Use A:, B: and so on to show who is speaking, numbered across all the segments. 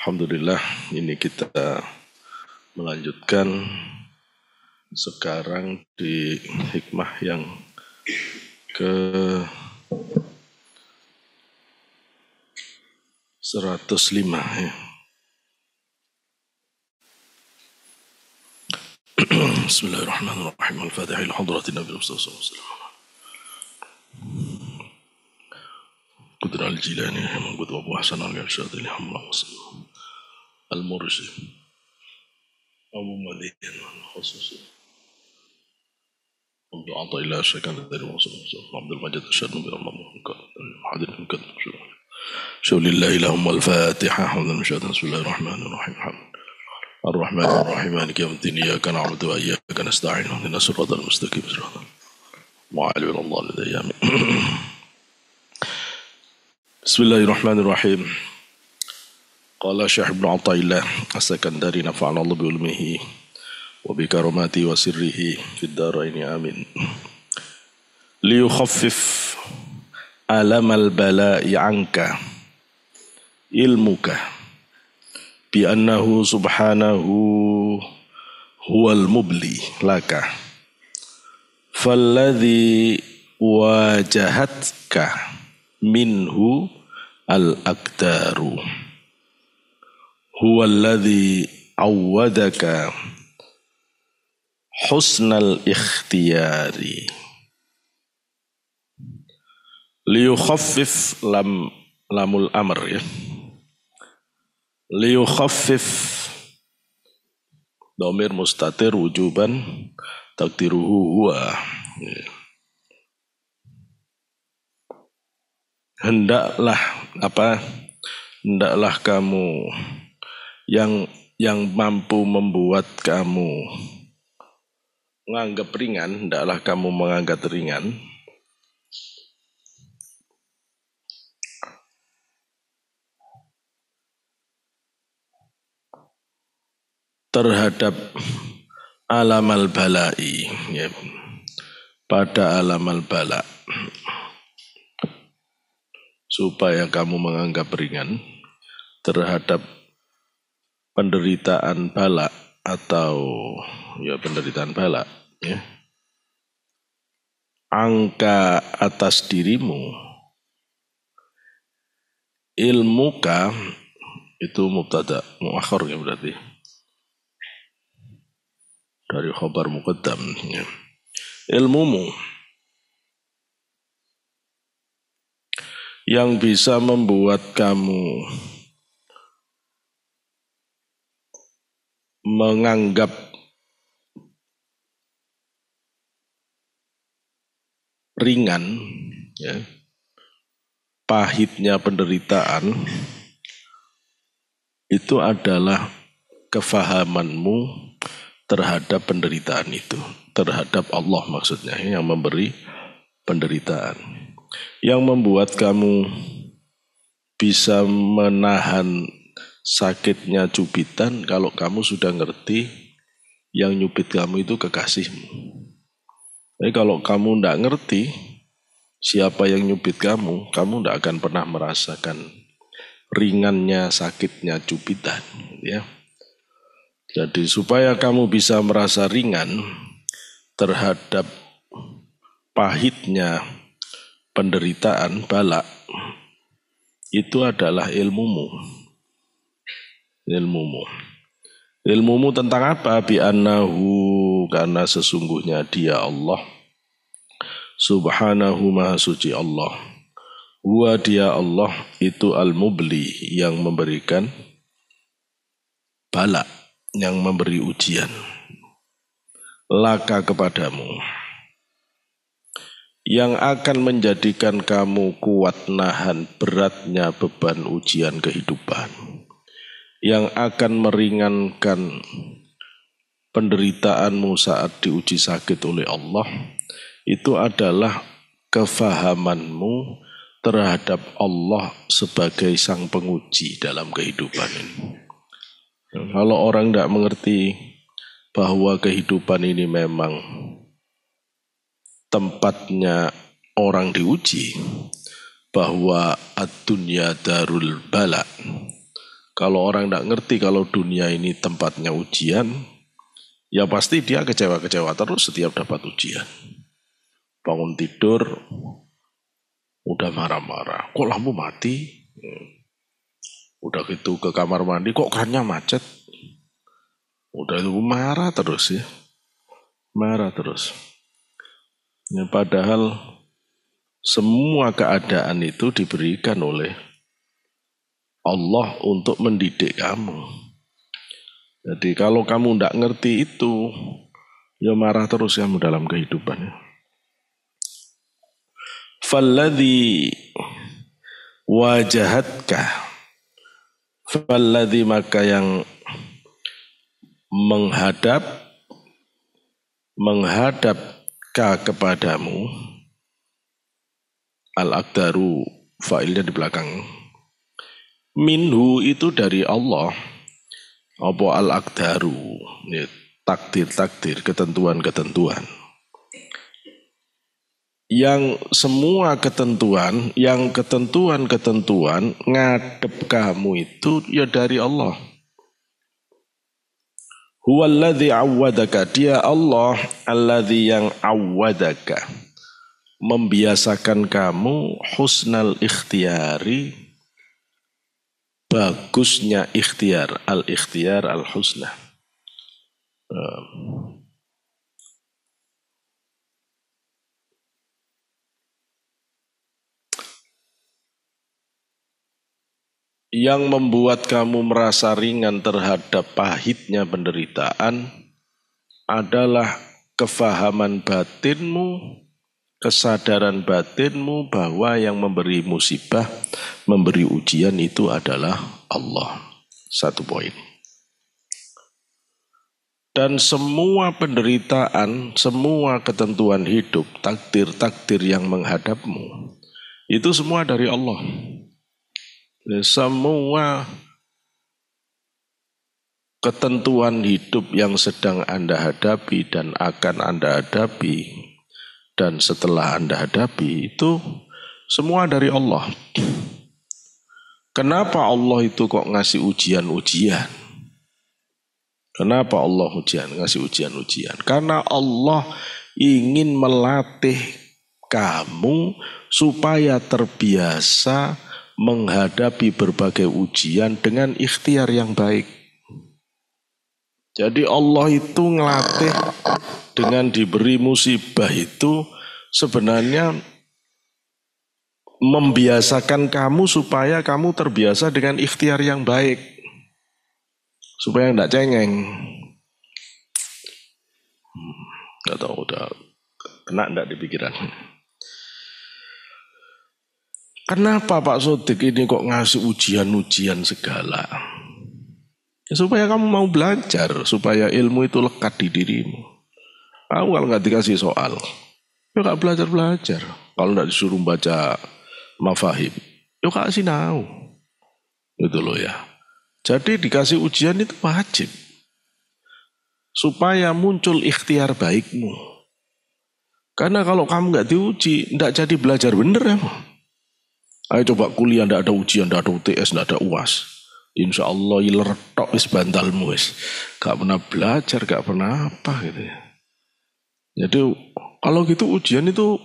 A: Alhamdulillah, ini kita melanjutkan sekarang di hikmah yang ke 105 ya. Bismillahirrahmanirrahim. Al-Fatihah ila hadratin Nabi Mustafa sallallahu alaihi wasallam. Qudra al-Jilani Qudra Abu Hasan al-Irsyadi Alhamdulillah al-Mursi Abu Madin al-Khususi Abdul Atta ila Syekan dari Rasulullah Abdul Majid Asyadu bin Allah Hadir Mungkad Syaulillahi lahum al-Fatihah Hamdan Mishatan Bismillahirrahmanirrahim Ar-Rahman Ar-Rahim Maliki yawmiddin Iyyaka na'budu wa iyyaka nasta'in ihdinas siratal mustaqim siratal ladzina an'amta alaihim Bismillahirrahmanirrahim. Qala Syekh Ibnu Athaillah As-Sakandari nafa'ana Allah bi ulmihi wa bi karamati wa sirrihi fid dharain amin. Li yukhaffif alamal bala'i anka ilmuka bi annahu subhanahu huwal mubli laka falladhi wajahatka minhu al-aqdaru huwa alladhi awwadaka husnal ikhtiyari liyukhaffif lamul amr ya liyukhaffif dhamir mustatir wujuban takdiruhu huwa ya. Hendaklah kamu yang mampu membuat kamu menganggap ringan, hendaklah kamu menganggap ringan terhadap alamal bala'i ya, pada alamal bala supaya kamu menganggap ringan terhadap penderitaan bala atau ya penderitaan bala ya. Angka atas dirimu ilmuka itu mubtada muakhir ya berarti dari khabar muqaddam ya. Ilmumu yang bisa membuat kamu menganggap ringan ya, pahitnya penderitaan itu adalah kefahamanmu terhadap penderitaan itu, terhadap Allah maksudnya yang memberi penderitaan. Yang membuat kamu bisa menahan sakitnya cubitan kalau kamu sudah ngerti yang nyubit kamu itu kekasihmu. Jadi kalau kamu tidak ngerti siapa yang nyubit kamu tidak akan pernah merasakan ringannya sakitnya cubitan. Ya. Jadi supaya kamu bisa merasa ringan terhadap pahitnya penderitaan bala itu adalah ilmumu tentang apa? Bi annahu karena sesungguhnya dia Allah subhanahu maha suci Allah huwa dia Allah itu al-mubli yang memberikan bala yang memberi ujian laka kepadamu yang akan menjadikan kamu kuat nahan beratnya beban ujian kehidupan, yang akan meringankan penderitaanmu saat diuji sakit oleh Allah, itu adalah kefahamanmu terhadap Allah sebagai sang penguji dalam kehidupan ini. Kalau orang tidak mengerti bahwa kehidupan ini memang tempatnya orang diuji, bahwa ad-dunya darul bala, Kalau orang tidak ngerti kalau dunia ini tempatnya ujian, ya pasti dia kecewa-kecewa terus setiap dapat ujian. Bangun tidur, udah marah-marah. Kok lampu mati? Udah gitu ke kamar mandi, kok kerannya macet? Udah itu marah terus ya. Marah terus. Ya, padahal semua keadaan itu diberikan oleh Allah untuk mendidik kamu. Jadi kalau kamu tidak ngerti itu, ya marah terus kamu dalam kehidupannya. Falladhi wajahatka, falladhi maka yang menghadapka kepadamu, al-aqdaru fa'ilnya di belakang. Minhu itu dari Allah. Apa al-aqdaru? Takdir-takdir, ketentuan-ketentuan. Yang semua ketentuan, yang ketentuan-ketentuan ngadep kamu itu ya dari Allah. Huwallazi awwadaka, dia Allah alladzi yang awwadaka, membiasakan kamu husnal ikhtiyari, bagusnya ikhtiar, al-ikhtiyar al-husna. Yang membuat kamu merasa ringan terhadap pahitnya penderitaan adalah kefahaman batinmu, kesadaran batinmu bahwa yang memberi musibah, memberi ujian itu adalah Allah. Satu poin. Dan semua penderitaan, semua ketentuan hidup, takdir-takdir yang menghadapmu, itu semua dari Allah. Semua ketentuan hidup yang sedang Anda hadapi dan akan Anda hadapi, dan setelah Anda hadapi itu semua dari Allah. Kenapa Allah itu kok ngasih ujian-ujian? Kenapa Allah ngasih ujian-ujian? Karena Allah ingin melatih kamu supaya terbiasa menghadapi berbagai ujian dengan ikhtiar yang baik. Jadi Allah itu ngelatih dengan diberi musibah itu sebenarnya membiasakan kamu supaya kamu terbiasa dengan ikhtiar yang baik. Supaya tidak cengeng. Tidak tahu udah kena tidak di pikiran. Kenapa Pak Sodik ini kok ngasih ujian-ujian segala? Ya, supaya kamu mau belajar, supaya ilmu itu lekat di dirimu. Kamu kalau nggak dikasih soal, ya nggak belajar-belajar. Kalau nggak disuruh baca mafahim, ya kasih tahu. Gitu loh ya. Jadi dikasih ujian itu wajib. Supaya muncul ikhtiar baikmu. Karena kalau kamu nggak diuji, nggak jadi belajar bener ya. Ayo coba kuliah, nggak ada ujian, nggak ada UTS, nggak ada UAS. Insya Allah ilertok is bantalmu is. Gak pernah belajar, gak pernah apa gitu ya. Jadi kalau gitu ujian itu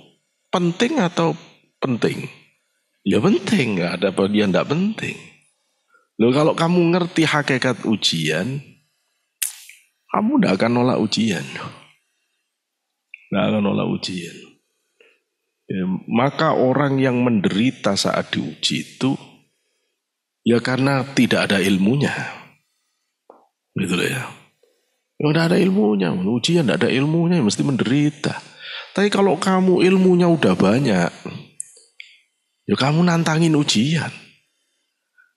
A: penting atau penting? Ya penting, nggak ada bagian nggak penting. Loh kalau kamu ngerti hakikat ujian, kamu tidak akan nolak ujian. Tidak akan nolak ujian. Ya, maka orang yang menderita saat diuji itu, ya karena tidak ada ilmunya. Gitu loh ya. Ya tidak ada ilmunya, ujian tidak ada ilmunya, mesti menderita. Tapi kalau kamu ilmunya udah banyak, ya kamu nantangin ujian.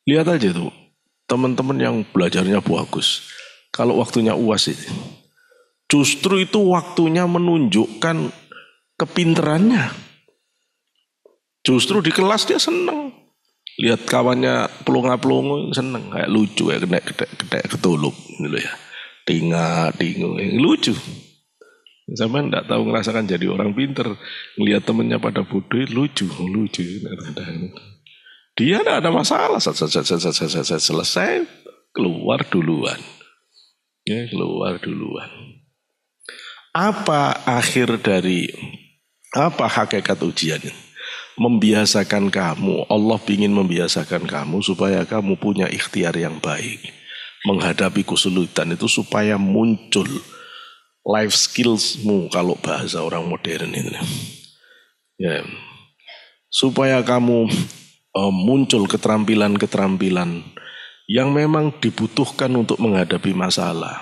A: Lihat aja tuh, teman-teman yang belajarnya bagus. Kalau waktunya UAS itu, justru itu waktunya menunjukkan kepinterannya. Justru di kelas dia seneng. Lihat kawannya pelongo-pelongo seneng, kayak lucu, kayak kena ketuluk gitu ya. Tinga-tingu, lucu. Sampai enggak tahu ngerasakan jadi orang pinter, ngelihat temennya pada bodoh lucu. Dia tidak ada masalah, selesai, keluar duluan. Ya, keluar duluan. Apa hakikat ujian? Membiasakan kamu, Allah ingin membiasakan kamu supaya kamu punya ikhtiar yang baik. Menghadapi kesulitan itu supaya muncul life skillsmu kalau bahasa orang modern itu. Ya. Supaya kamu muncul keterampilan-keterampilan yang memang dibutuhkan untuk menghadapi masalah.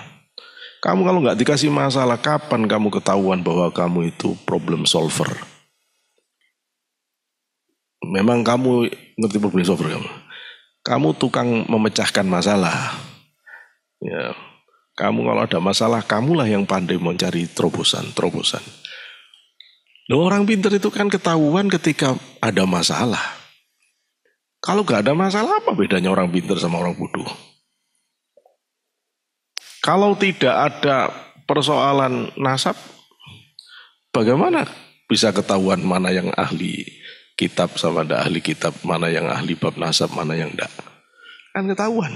A: Kamu kalau nggak dikasih masalah, kapan kamu ketahuan bahwa kamu itu problem solver? Memang kamu ngerti problem solver kamu? Kamu tukang memecahkan masalah. Ya, kamu kalau ada masalah, kamulah yang pandai mencari terobosan. Loh, orang pintar itu kan ketahuan ketika ada masalah. Kalau gak ada masalah, apa bedanya orang pintar sama orang bodoh? Kalau tidak ada persoalan nasab, bagaimana bisa ketahuan mana yang ahli kitab sama tidak ahli kitab, mana yang ahli bab nasab, mana yang tidak? Kan ketahuan.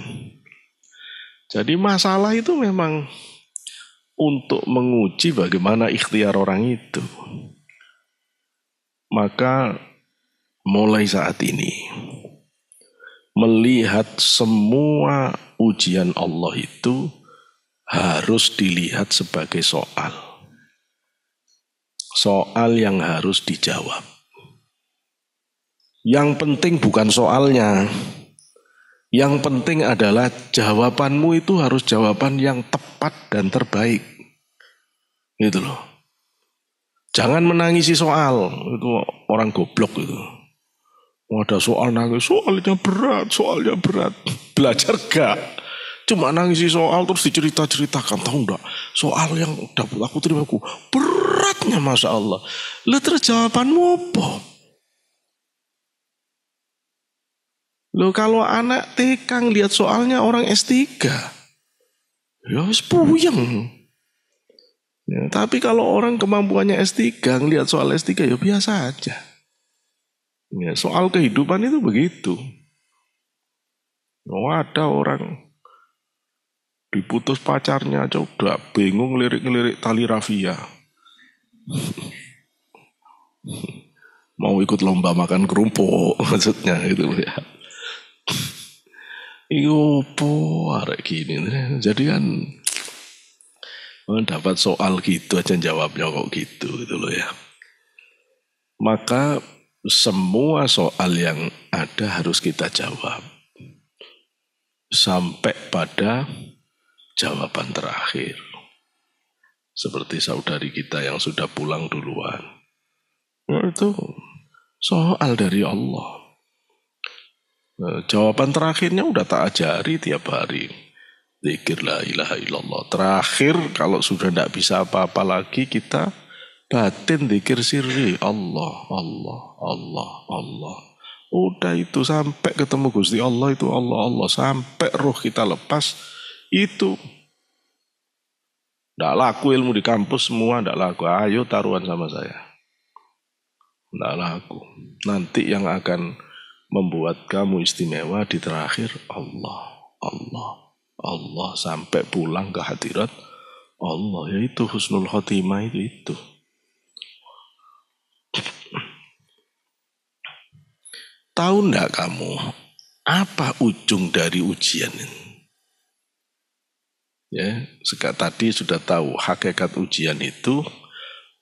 A: Jadi masalah itu memang untuk menguji bagaimana ikhtiar orang itu. Maka mulai saat ini, melihat semua ujian Allah itu harus dilihat sebagai soal. Soal yang harus dijawab. Yang penting bukan soalnya. Yang penting adalah jawabanmu itu harus jawaban yang tepat dan terbaik. Gitu loh. Jangan menangisi soal. Itu orang goblok itu. Ada soal nangis, soalnya berat. Belajar gak? Cuma nangisi soal terus dicerita-ceritakan, tahu enggak? Soal yang dapat aku terima beratnya, Masya Allah. Lah terus jawabanmu apa? Loh, kalau anak TK lihat soalnya orang S3, ya wis puyeng. Ya, tapi kalau orang kemampuannya S3 ngelihat soal S3 ya biasa aja. Ya, soal kehidupan itu begitu. Oh, ada orang diputus pacarnya aja udah bingung ngelirik-ngelirik tali rafia. Mau ikut lomba makan kerupuk maksudnya itu ya. Iyo po arek gini. Jadi kan dapat soal gitu aja jawabnya kok gitu loh ya. Maka semua soal yang ada harus kita jawab. Sampai pada jawaban terakhir. Seperti saudari kita yang sudah pulang duluan. Nah, itu soal dari Allah. Nah, jawaban terakhirnya udah tak ajari tiap hari. Zikir la ilaha illallah. Terakhir kalau sudah tidak bisa apa-apa lagi kita batin zikir sirri. Allah. Udah itu sampai ketemu Gusti Allah itu Allah. Sampai roh kita lepas itu. Tidak laku ilmu di kampus semua, tidak laku. Ayo taruhan sama saya. Tidak laku. Nanti yang akan membuat kamu istimewa di terakhir Allah. Sampai pulang ke hadirat Allah. Yaitu husnul khotimah itu. Tahu enggak kamu apa ujung dari ujian ini? Ya, tadi sudah tahu hakikat ujian itu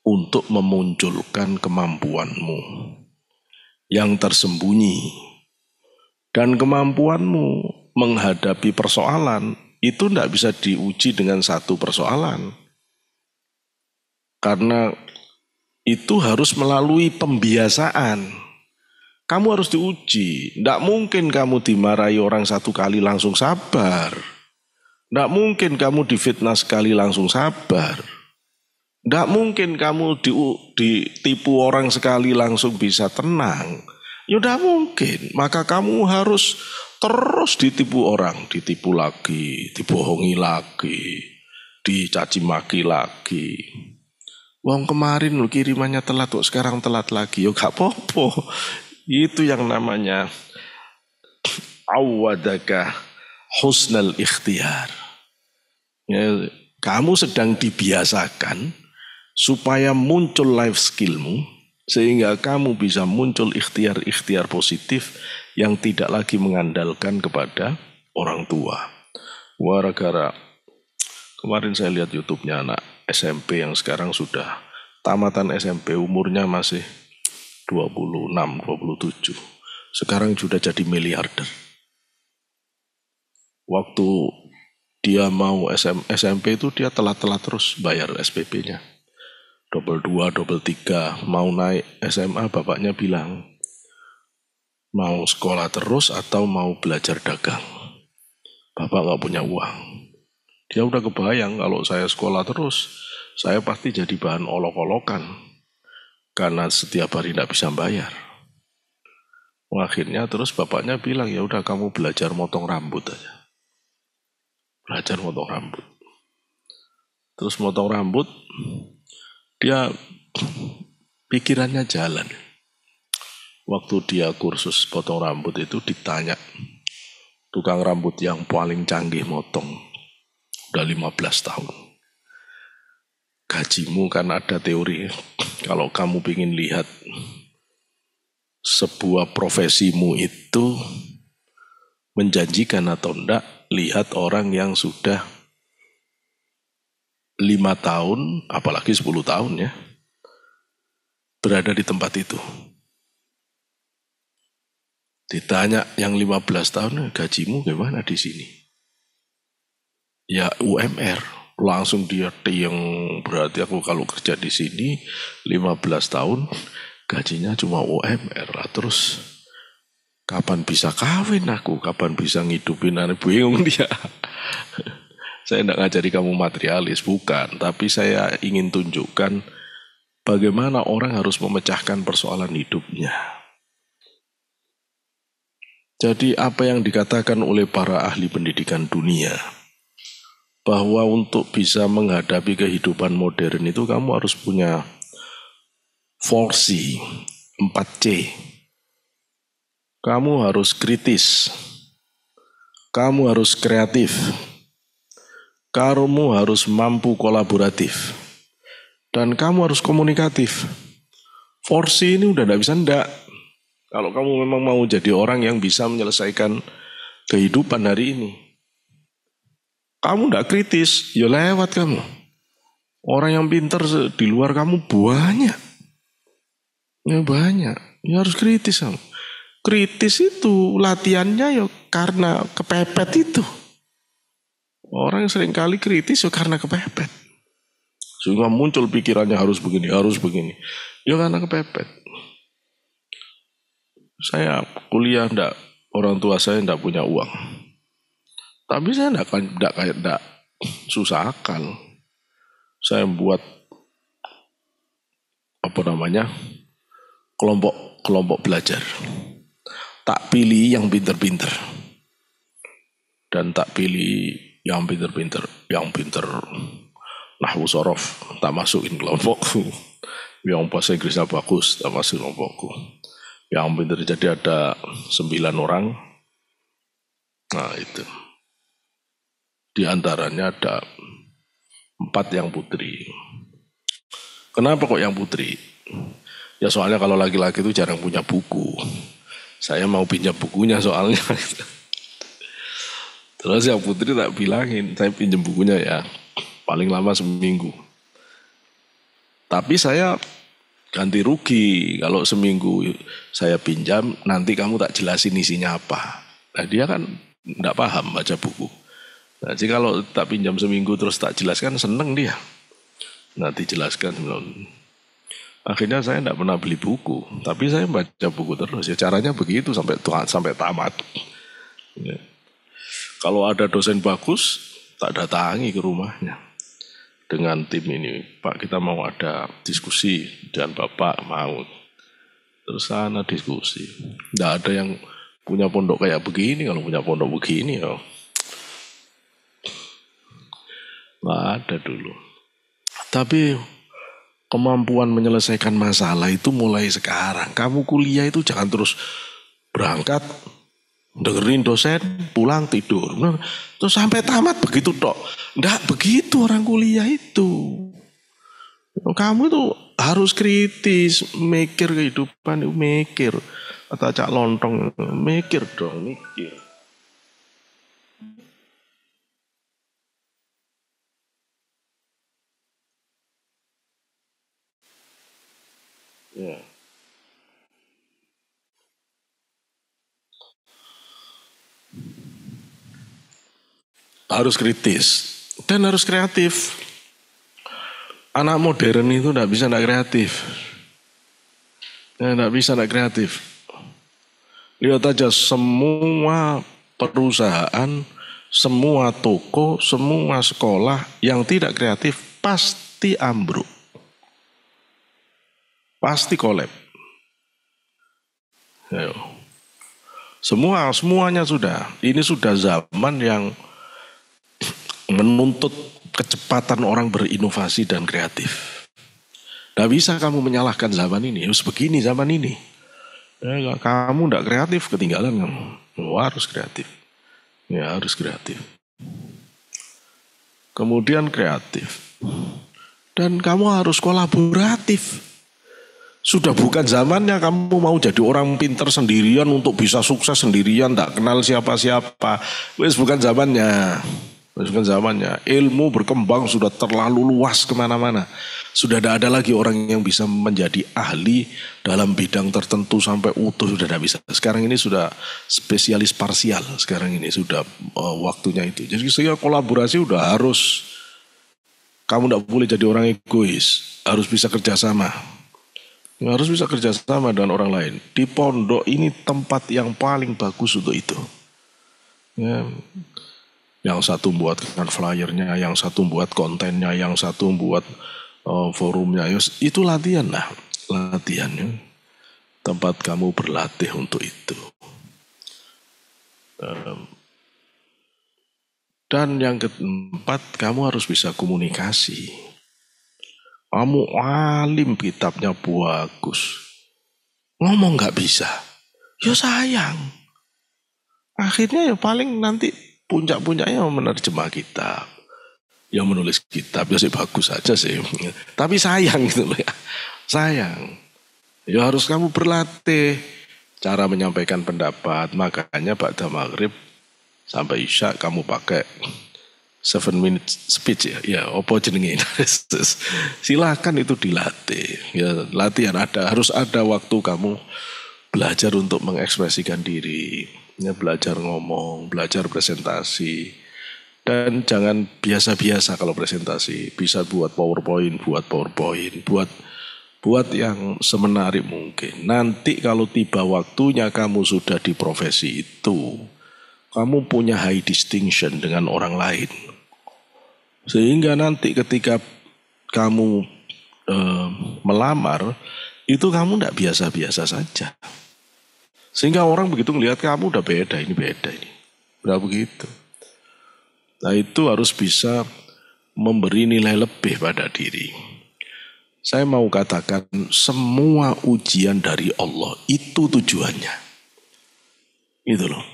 A: untuk memunculkan kemampuanmu yang tersembunyi. Dan kemampuanmu menghadapi persoalan itu tidak bisa diuji dengan satu persoalan. Karena itu harus melalui pembiasaan. Kamu harus diuji. Tidak mungkin kamu dimarahi orang satu kali langsung sabar. Tidak mungkin kamu difitnah sekali langsung sabar. Tidak mungkin kamu ditipu orang sekali langsung bisa tenang. Ya tidak mungkin. Maka kamu harus terus ditipu orang. Ditipu lagi, dibohongi lagi, dicaci maki lagi. Wong kemarin lu kirimannya telat kok sekarang telat lagi. Ya gak apa-apa. Itu yang namanya awadaka husnal ikhtiyar. Ya, kamu sedang dibiasakan supaya muncul life skillmu, sehingga kamu bisa muncul ikhtiar-ikhtiar positif yang tidak lagi mengandalkan kepada orang tua. Gara-gara kemarin saya lihat YouTube-nya anak SMP yang sekarang sudah tamatan SMP, umurnya masih 26, 27. Sekarang sudah jadi miliarder. Waktu dia mau SMP itu dia telat-telat terus bayar SPP-nya. Double 2, double 3. Mau naik SMA bapaknya bilang, mau sekolah terus atau mau belajar dagang. Bapak gak punya uang. Dia udah kebayang kalau saya sekolah terus, saya pasti jadi bahan olok-olokan. Karena setiap hari tidak bisa bayar. Akhirnya terus bapaknya bilang, ya udah kamu belajar motong rambut aja. Belajar motong rambut. Terus motong rambut, dia pikirannya jalan. Waktu dia kursus potong rambut itu ditanya, tukang rambut yang paling canggih motong, udah 15 tahun. Gajimu kan ada teori, kalau kamu ingin lihat sebuah profesimu itu menjanjikan atau enggak, lihat orang yang sudah 5 tahun, apalagi 10 tahun ya, berada di tempat itu. Ditanya yang 15 tahun, gajimu gimana di sini? Ya UMR, langsung dia tiang, berarti aku kalau kerja di sini 15 tahun, gajinya cuma UMR lah. Terus kapan bisa kawin aku, kapan bisa ngidupin anak, bingung dia. Saya tidak ngajari kamu materialis, bukan. Tapi saya ingin tunjukkan bagaimana orang harus memecahkan persoalan hidupnya. Jadi apa yang dikatakan oleh para ahli pendidikan dunia, bahwa untuk bisa menghadapi kehidupan modern itu kamu harus punya 4C, 4C. Kamu harus kritis, kamu harus kreatif, kamu harus mampu kolaboratif, dan kamu harus komunikatif. 4C ini udah tidak bisa ndak. Kalau kamu memang mau jadi orang yang bisa menyelesaikan kehidupan hari ini. Kamu tidak kritis, ya lewat kamu. Orang yang pintar di luar kamu banyak. Ya banyak, ya harus kritis kamu. Kritis itu latihannya ya karena kepepet itu. Orang yang seringkali kritis ya karena kepepet. Sehingga muncul pikirannya harus begini, harus begini. Ya karena kepepet. Saya kuliah orang tua saya tidak punya uang. Tapi saya tidak susah akal. Saya buat kelompok belajar. Tak pilih yang pinter-pinter. Dan tak pilih yang pinter-pinter, yang pinter nahwu sorof, tak masukin kelompokku. Yang bahasa Inggrisnya bagus, tak masukin kelompokku. Yang pinter, jadi ada 9 orang. Nah itu. Di antaranya ada 4 yang putri. Kenapa kok yang putri? Ya soalnya kalau laki-laki itu jarang punya buku. Saya mau pinjam bukunya soalnya. Terus yang putri tak bilangin, saya pinjam bukunya ya. Paling lama seminggu. Tapi saya ganti rugi. Kalau seminggu saya pinjam, nanti kamu tak jelasin isinya apa. Nah dia kan tidak paham baca buku. Nah jadi kalau tak pinjam seminggu terus tak jelaskan, seneng dia. Nanti jelaskan. Akhirnya saya tidak pernah beli buku. Tapi saya baca buku terus. Ya caranya begitu sampai tamat. Ya. Kalau ada dosen bagus, tak datangi ke rumahnya. Dengan tim ini, Pak kita mau ada diskusi dan Bapak mau. Terus sana diskusi. Tidak ada yang punya pondok kayak begini. Kalau punya pondok begini ya. Nggak ada dulu. Tapi kemampuan menyelesaikan masalah itu mulai sekarang. Kamu kuliah itu jangan terus berangkat. dengerin dosen, pulang tidur. Terus sampai tamat begitu tok. Enggak begitu orang kuliah itu. Kamu itu harus kritis, mikir kehidupan, mikir. Kata Cak Lontong, mikir dong, mikir. Ya. Harus kritis dan harus kreatif. Anak modern itu tidak bisa tidak kreatif. Tidak bisa tidak kreatif. Lihat aja semua perusahaan, semua toko, semua sekolah yang tidak kreatif pasti ambruk. Pasti kolab. Semuanya sudah. Ini sudah zaman yang menuntut kecepatan orang berinovasi dan kreatif. Tidak bisa kamu menyalahkan zaman ini. Harus begini zaman ini. Kamu tidak kreatif, ketinggalan kamu. Harus kreatif. Ya harus kreatif. Kemudian kreatif. Dan kamu harus kolaboratif. Sudah bukan zamannya kamu mau jadi orang pinter sendirian untuk bisa sukses sendirian, tak kenal siapa-siapa. Wes bukan zamannya. Bukan zamannya. Ilmu berkembang sudah terlalu luas kemana-mana. Sudah tidak ada lagi orang yang bisa menjadi ahli dalam bidang tertentu sampai utuh, sudah tidak bisa. Sekarang ini sudah spesialis parsial. Sekarang ini sudah waktunya itu. Jadi sehingga kolaborasi udah harus. Kamu tidak boleh jadi orang egois. Harus bisa kerjasama. Harus bisa kerjasama dengan orang lain. Di pondok ini tempat yang paling bagus untuk itu. Ya. Yang satu buatkan flyernya, yang satu buat kontennya, yang satu buat forumnya. Itu latihan lah. Latihannya. Tempat kamu berlatih untuk itu. Dan yang keempat, kamu harus bisa komunikasi. Kamu alim, kitabnya bagus. Ngomong gak bisa. Ya sayang. Akhirnya ya paling nanti puncak-puncaknya menerjemah kitab. Yang menulis kitab. Ya sih bagus aja sih. Tapi sayang gitu loh ya. Sayang. Ya harus kamu berlatih. Cara menyampaikan pendapat. Makanya ba'da maghrib sampai isya kamu pakai 7 minute speech ya apa jenenge. Silakan itu dilatih. Ya latihan harus ada waktu kamu belajar untuk mengekspresikan diri, ya belajar ngomong, belajar presentasi. Dan jangan biasa-biasa kalau presentasi, bisa buat PowerPoint, buat yang semenarik mungkin. Nanti kalau tiba waktunya kamu sudah di profesi itu, kamu punya high distinction dengan orang lain. Sehingga nanti ketika kamu melamar, itu kamu tidak biasa-biasa saja. Sehingga orang begitu melihat kamu udah beda ini. Udah begitu. Nah itu harus bisa memberi nilai lebih pada diri. Saya mau katakan semua ujian dari Allah itu tujuannya. Itu loh.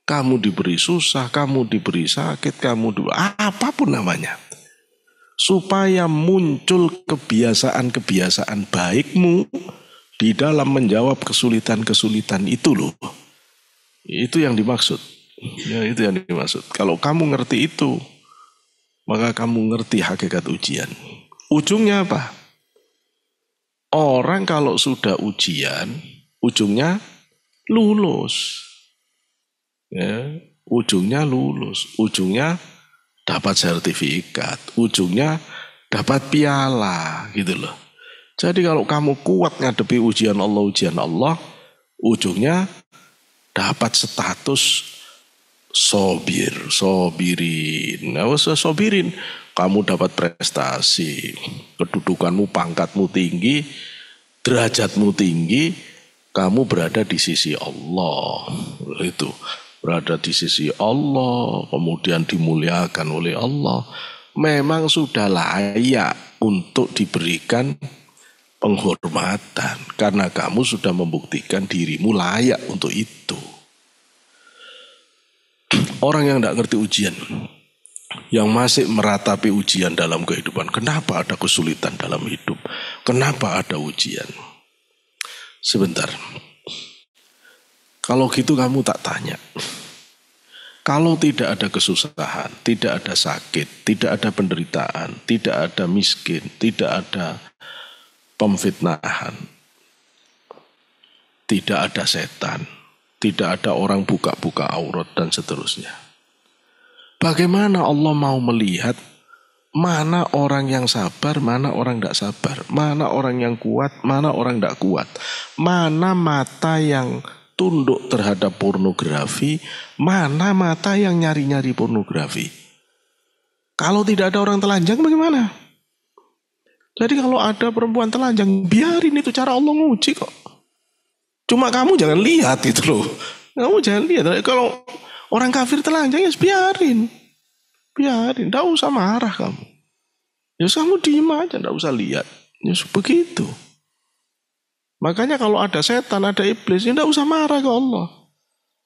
A: Kamu diberi susah, kamu diberi sakit, apapun namanya. Supaya muncul kebiasaan-kebiasaan baikmu di dalam menjawab kesulitan-kesulitan itu loh. Itu yang dimaksud. Ya, itu yang dimaksud. Kalau kamu ngerti itu, maka kamu ngerti hakikat ujian. Ujungnya apa? Orang kalau sudah ujian, ujungnya lulus. Ya, ujungnya lulus, ujungnya dapat sertifikat, ujungnya dapat piala gitu loh. Jadi kalau kamu kuat ngadepi ujian Allah, ujungnya dapat status sobirin. Nah, sobirin, kamu dapat prestasi, kedudukanmu, pangkatmu tinggi, derajatmu tinggi, kamu berada di sisi Allah. Itu. Berada di sisi Allah, kemudian dimuliakan oleh Allah, memang sudah layak untuk diberikan penghormatan. Karena kamu sudah membuktikan dirimu layak untuk itu. Orang yang tidak ngerti ujian, yang masih meratapi ujian dalam kehidupan. Kenapa ada kesulitan dalam hidup? Kenapa ada ujian? Sebentar. Kalau gitu kamu tak tanya. Kalau tidak ada kesusahan, tidak ada sakit, tidak ada penderitaan, tidak ada miskin, tidak ada pemfitnahan, tidak ada setan, tidak ada orang buka-buka aurat dan seterusnya. Bagaimana Allah mau melihat mana orang yang sabar, mana orang tidak sabar, mana orang yang kuat, mana orang tidak kuat, mana mata yang tunduk terhadap pornografi, mana mata yang nyari-nyari pornografi. Kalau tidak ada orang telanjang bagaimana? Jadi kalau ada perempuan telanjang, biarin, itu cara Allah nguji kok. Cuma kamu jangan lihat itu loh. Kamu jangan lihat. Kalau orang kafir telanjang, ya biarin. Biarin, tidak usah marah kamu. Ya kamu diem aja, tidak usah lihat. Ya begitu. Makanya kalau ada setan, ada iblis, ya tidak usah marah ke Allah.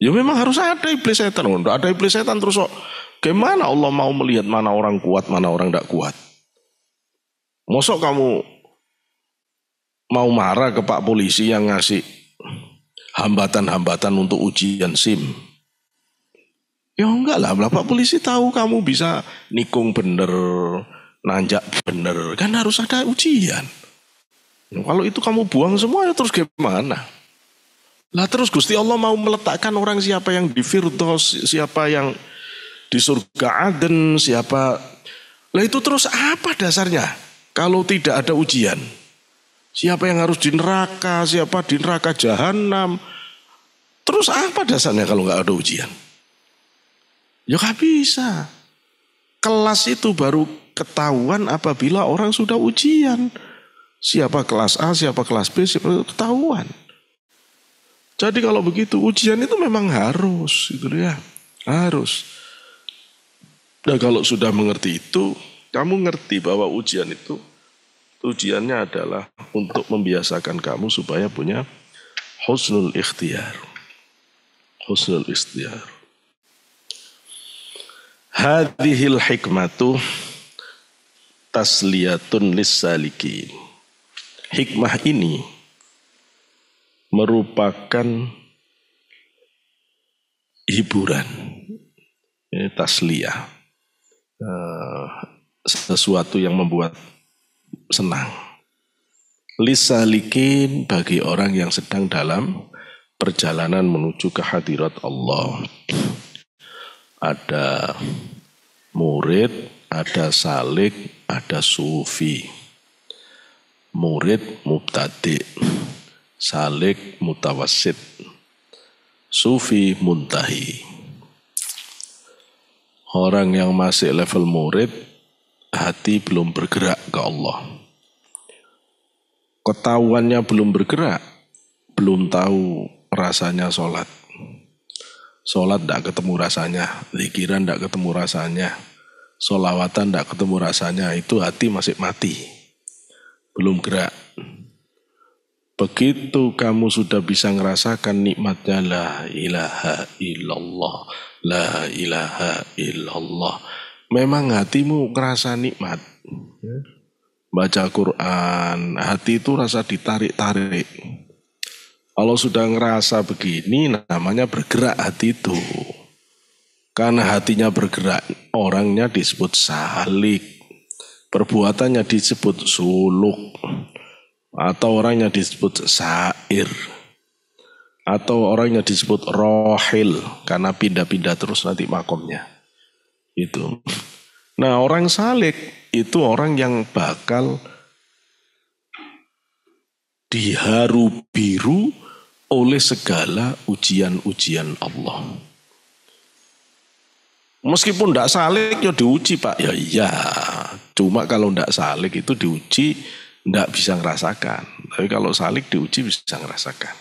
A: Ya memang harus ada iblis setan. Tidak ada iblis setan terus kok. Gimana Allah mau melihat mana orang kuat, mana orang tidak kuat? Mosok kamu mau marah ke Pak Polisi yang ngasih hambatan-hambatan untuk ujian SIM? Ya enggak lah, Pak Polisi tahu kamu bisa nikung bener, nanjak bener, kan harus ada ujian. Nah, kalau itu kamu buang semua, ya terus gimana? Lah terus Gusti Allah mau meletakkan orang siapa yang di Firdaus, siapa yang di surga Aden, siapa. Lah itu terus apa dasarnya? Kalau tidak ada ujian, siapa yang harus di neraka, siapa di neraka jahanam. Terus apa dasarnya kalau nggak ada ujian? Ya nggak bisa. Kelas itu baru ketahuan apabila orang sudah ujian. Siapa kelas A, siapa kelas B, siapa ketahuan. Jadi kalau begitu ujian itu memang harus, gitu ya, harus. Dan kalau sudah mengerti itu, kamu ngerti bahwa ujian itu tujuannya adalah untuk membiasakan kamu supaya punya husnul ikhtiyar. Husnul ikhtiyar. Hadhil hikmatu tasliyatun lis-salikin. Hikmah ini merupakan hiburan, tasliyah, sesuatu yang membuat senang. Lis-salikin, bagi orang yang sedang dalam perjalanan menuju ke hadirat Allah. Ada murid, ada salik, ada sufi. Murid mubtadi, salik mutawassit, sufi muntahi. Orang yang masih level murid, hati belum bergerak ke Allah. Ketahuannya belum bergerak, belum tahu rasanya sholat. Sholat tidak ketemu rasanya, zikiran tidak ketemu rasanya, sholawatan tidak ketemu rasanya, itu hati masih mati. Belum gerak. Begitu kamu sudah bisa ngerasakan nikmatnya la ilaha illallah, la ilaha illallah, memang hatimu ngerasa nikmat. Baca Quran, hati itu rasa ditarik-tarik. Kalau sudah ngerasa begini, namanya bergerak hati itu. Karena hatinya bergerak, orangnya disebut salik. Perbuatannya disebut suluk, atau orangnya disebut sair, atau orangnya disebut rohil, karena pindah-pindah terus nanti makomnya. Itu. Nah, orang salik itu orang yang bakal diharu biru oleh segala ujian-ujian Allah. Meskipun tidak salik ya diuji Pak, ya iya. Cuma kalau tidak salik itu diuji tidak bisa ngerasakan. Tapi kalau salik diuji bisa ngerasakan.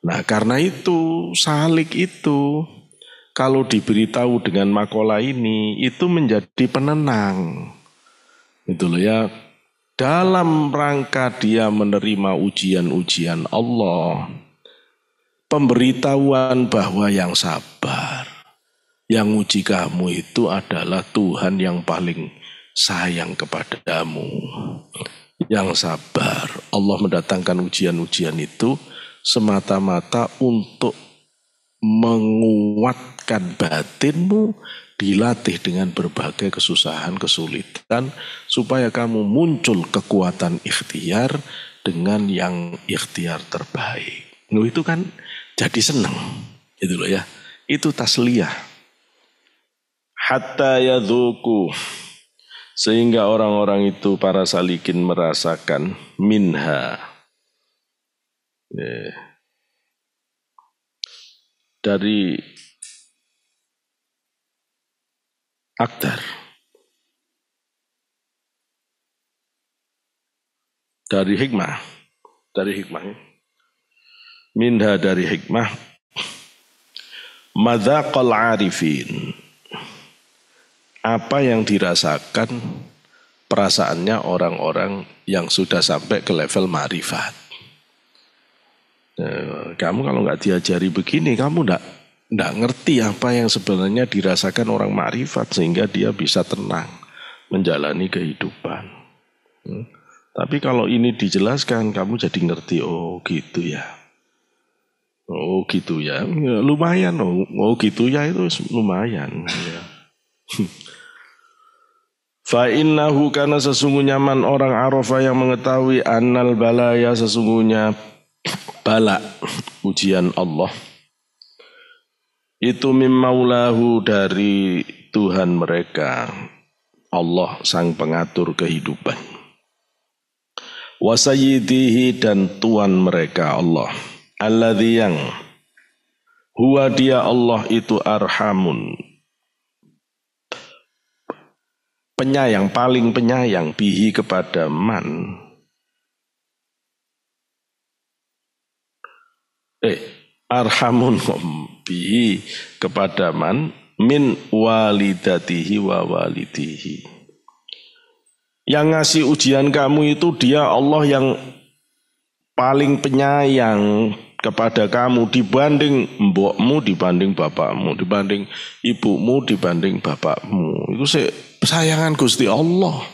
A: Nah karena itu salik itu kalau diberitahu dengan makola ini itu menjadi penenang. Itu loh ya. Dalam rangka dia menerima ujian-ujian Allah, pemberitahuan bahwa yang sabar, Yang uji kamu itu adalah Tuhan yang paling sayang kepadamu. Yang sabar. Allah mendatangkan ujian-ujian itu semata-mata untuk menguatkan batinmu, dilatih dengan berbagai kesusahan, kesulitan, supaya kamu muncul kekuatan ikhtiar dengan yang ikhtiar terbaik. Itu kan jadi senang, gitu loh ya. Itu tasliyah. Hatta yadzuku, sehingga orang-orang itu para salikin merasakan minha, dari akdar, dari hikmah, minha dari hikmah, madzaqal arifin, apa yang dirasakan perasaannya orang-orang yang sudah sampai ke level ma'rifat. Kamu kalau nggak diajari begini, kamu nggak ngerti apa yang sebenarnya dirasakan orang ma'rifat sehingga dia bisa tenang menjalani kehidupan. Tapi kalau ini dijelaskan, kamu jadi ngerti, oh gitu ya. Oh gitu ya, ya lumayan. Oh gitu ya, itu lumayan. Ya. Fa innahu, kana sesungguhnya man orang arafa yang mengetahui annal balaya, sesungguhnya bala, ujian Allah, itu mim maulahu, dari Tuhan mereka, Allah sang pengatur kehidupan. Wa sayyidihi, dan tuan mereka Allah, alladzi yang huwa dia Allah itu arhamun, penyayang, paling penyayang, bihi kepada man, arhamun bihi kepada man, min walidatihi wa walidihi. Yang ngasih ujian kamu itu dia Allah yang paling penyayang kepada kamu dibanding mbokmu, dibanding bapakmu, dibanding ibumu, dibanding bapakmu. Itu sayangan Gusti Allah.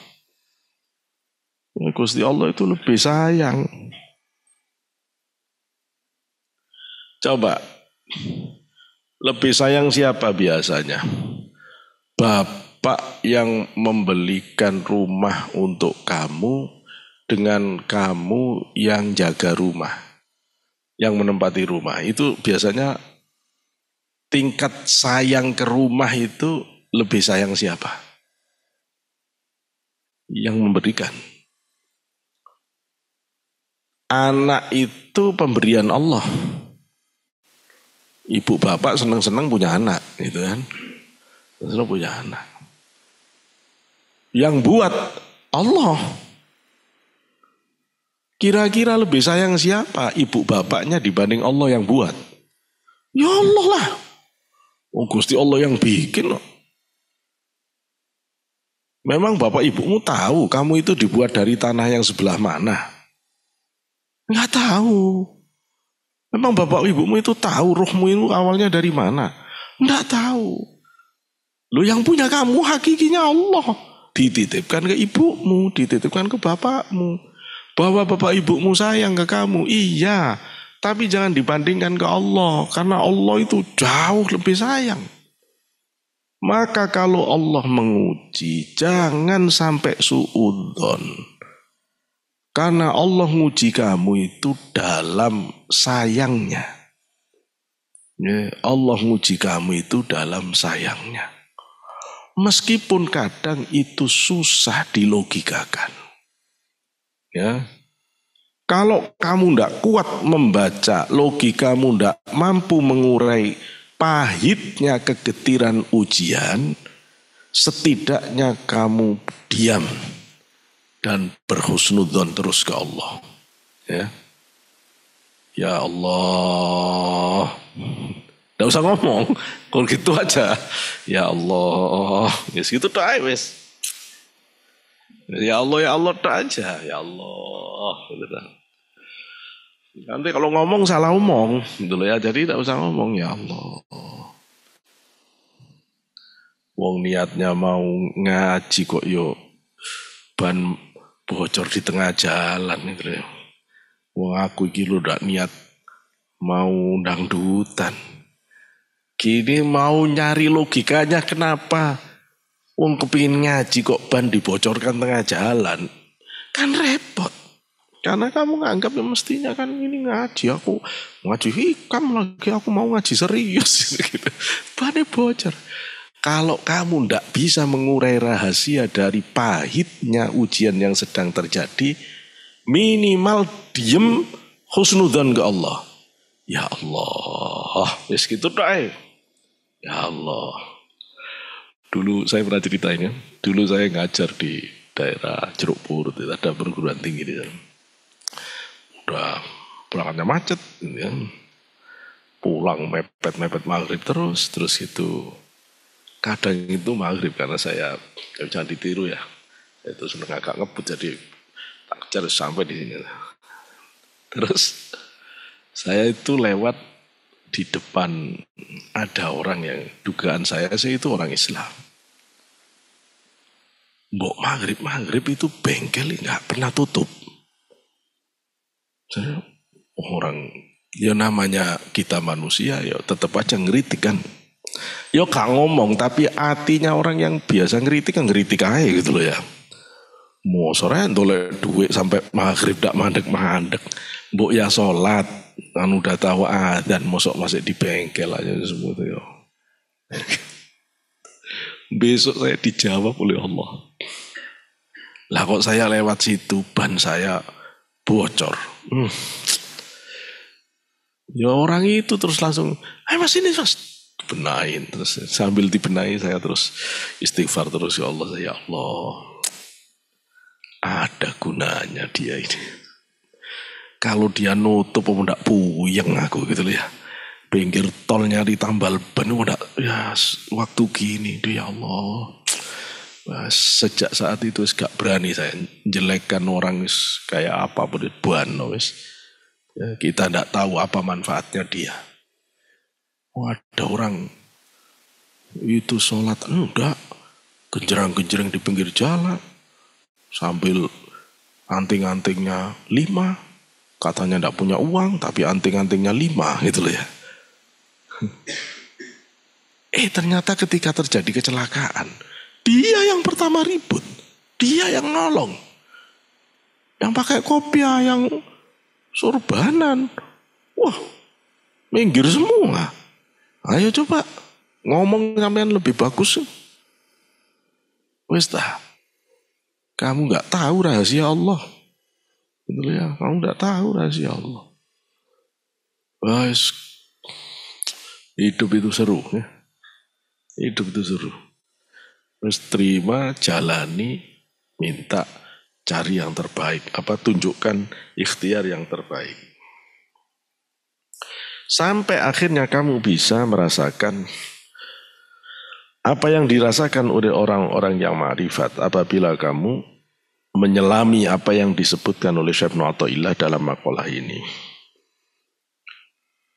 A: Gusti Allah itu lebih sayang. Coba, lebih sayang siapa biasanya? Bapak yang membelikan rumah untuk kamu dengan kamu yang jaga rumah, yang menempati rumah. Itu biasanya tingkat sayang ke rumah itu lebih sayang siapa? Yang memberikan. Anak itu pemberian Allah. Ibu bapak senang-senang punya anak, gitu kan? Senang punya anak. Yang buat Allah. Kira-kira lebih sayang siapa? Ibu bapaknya dibanding Allah yang buat. Ya Allah lah. Oh Gusti Allah yang bikin. Memang bapak ibumu tahu kamu itu dibuat dari tanah yang sebelah mana? Enggak tahu. Memang bapak ibumu itu tahu rohmu itu awalnya dari mana? Enggak tahu. Lo yang punya kamu hakikinya Allah. Dititipkan ke ibumu, dititipkan ke bapakmu. Bahwa bapak ibumu sayang ke kamu, iya. Tapi jangan dibandingkan ke Allah. Karena Allah itu jauh lebih sayang. Maka kalau Allah menguji, jangan sampai suudzon. Karena Allah menguji kamu itu dalam sayangnya. Ya, Allah menguji kamu itu dalam sayangnya. Meskipun kadang itu susah dilogikakan. Ya. Kalau kamu tidak kuat membaca, logikamu tidak mampu mengurai pahitnya kegetiran ujian, setidaknya kamu diam dan berhusnudzon terus ke Allah. Ya, ya Allah. Tidak usah ngomong, kalau gitu aja. Ya Allah, ya segitu doa wes. Ya Allah doa aja. Ya Allah. Nanti kalau ngomong salah ngomong, gitu ya. Jadi tidak usah ngomong ya Allah. Wong niatnya mau ngaji kok yo ban bocor di tengah jalan gitu ya. Wong aku iki lho ndak niat mau dangdutan. Gini mau nyari logikanya kenapa? Wong kepingin ngaji kok ban dibocorkan tengah jalan. Kan repot. Karena kamu nganggap ya mestinya kan ini ngaji. Aku ngaji hikam lagi. Aku mau ngaji serius. Gitu. Bannya bocor. Kalau kamu ndak bisa mengurai rahasia dari pahitnya ujian yang sedang terjadi. Minimal diem husnudzon ke Allah. Ya Allah. Wis gitu doa. Ya Allah. Dulu saya pernah ceritain ya. Dulu saya ngajar di daerah Jeruk Purut. Ada perguruan tinggi di sana. Udah berangkatnya macet. Ya. Pulang mepet-mepet maghrib terus itu. Kadang itu maghrib karena saya jangan ditiru ya. Saya itu seneng agak ngebut jadi tak kejar sampai di sini. Terus saya itu lewat di depan ada orang yang dugaan saya sih itu orang Islam. Mbok maghrib itu bengkel nggak pernah tutup. Saya orang ya namanya kita manusia ya tetap aja ngeritik kan. Ya gak ngomong tapi hatinya orang yang biasa ngeritik kan ngeritik aja gitu loh ya. Mau sore ndolek duit sampai maghrib dak mandek. Mbok ya sholat kan udah tahu adzan mosok masih di bengkel aja semua itu ya. Besok saya dijawab oleh Allah. Lah kok saya lewat situ ban saya bocor. Ya orang itu terus langsung, ayo mas ini mas. Benahin. Terus sambil dibenahi saya terus istighfar terus. Ya Allah. Ada gunanya dia ini. Kalau dia nutup enggak puyeng aku gitu loh ya. Pinggir tolnya ditambal ban enggak ya waktu gini dia ya Allah. Sejak saat itu gak berani saya jelekkan orang kayak apa pun ban wis. Ya, kita enggak tahu apa manfaatnya dia. Ada orang itu sholat enggak genjerang-genjerang di pinggir jalan sambil anting-antingnya 5. Katanya enggak punya uang, tapi anting-antingnya 5 gitu loh ya. Ternyata ketika terjadi kecelakaan, dia yang pertama ribut. Dia yang nolong. Yang pakai kopiah, yang sorbanan. Wah, minggir semua. Ayo coba, ngomong sampean lebih bagus. Wes dah, kamu enggak tahu rahasia Allah. Gitu ya, kamu tidak tahu rahasia Allah. Guys, hidup itu seru ya. Hidup itu seru. Terus terima, jalani, minta, cari yang terbaik. Tunjukkan ikhtiar yang terbaik. Sampai akhirnya kamu bisa merasakan apa yang dirasakan oleh orang-orang yang ma'rifat apabila kamu menyelami apa yang disebutkan oleh Syekh Ibnu Athaillah dalam makalah ini.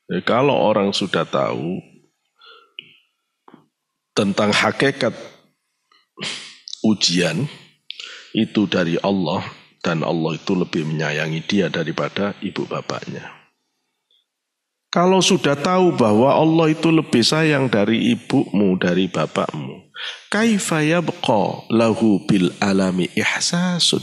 A: Jadi, kalau orang sudah tahu tentang hakikat ujian itu dari Allah dan Allah itu lebih menyayangi dia daripada ibu bapaknya. Kalau sudah tahu bahwa Allah itu lebih sayang dari ibumu, dari bapakmu, kaifa yabqa lahu bil alami ihsasun.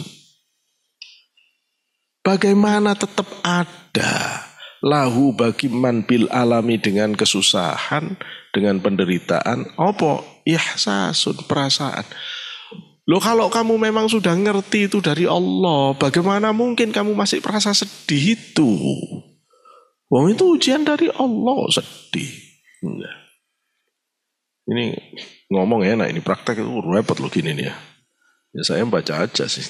A: Bagaimana tetap ada lahu bagi man bil alami dengan kesusahan, dengan penderitaan, apa ihsasun, perasaan. Loh kalau kamu memang sudah ngerti itu dari Allah, bagaimana mungkin kamu masih merasa sedih itu? Wong itu ujian dari Allah, sedih. Enggak. Ini ngomong enak, ini praktek itu repot loh gini nih ya. Ya saya baca aja sih.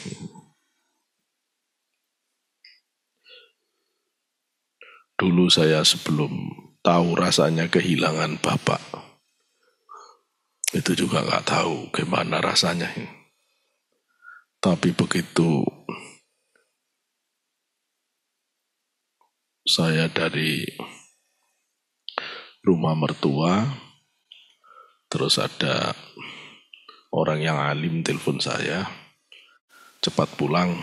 A: Dulu saya sebelum tahu rasanya kehilangan bapak, itu juga nggak tahu gimana rasanya. Tapi begitu saya dari rumah mertua, terus ada orang yang alim telepon saya, cepat pulang.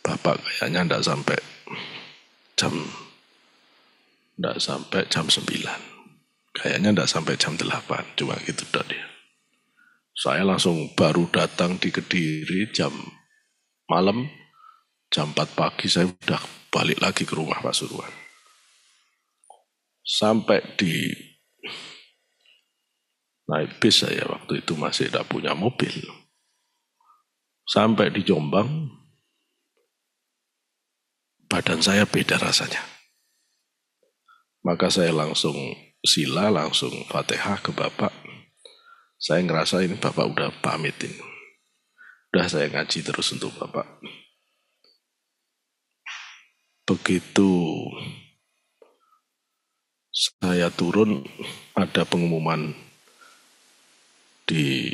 A: Bapak kayaknya jam enggak sampai jam 9. Kayaknya enggak sampai jam 8, cuma gitu dah dia. Saya langsung baru datang di Kediri jam malam, jam 4 pagi saya udah balik lagi ke rumah Pak Suruhan. Sampai di naik bis saya waktu itu masih tidak punya mobil. Sampai di Jombang, badan saya beda rasanya. Maka saya langsung sila, langsung Fatihah ke Bapak. Saya ngerasa ini Bapak udah pamitin. Udah saya ngaji terus untuk Bapak. Begitu saya turun, ada pengumuman di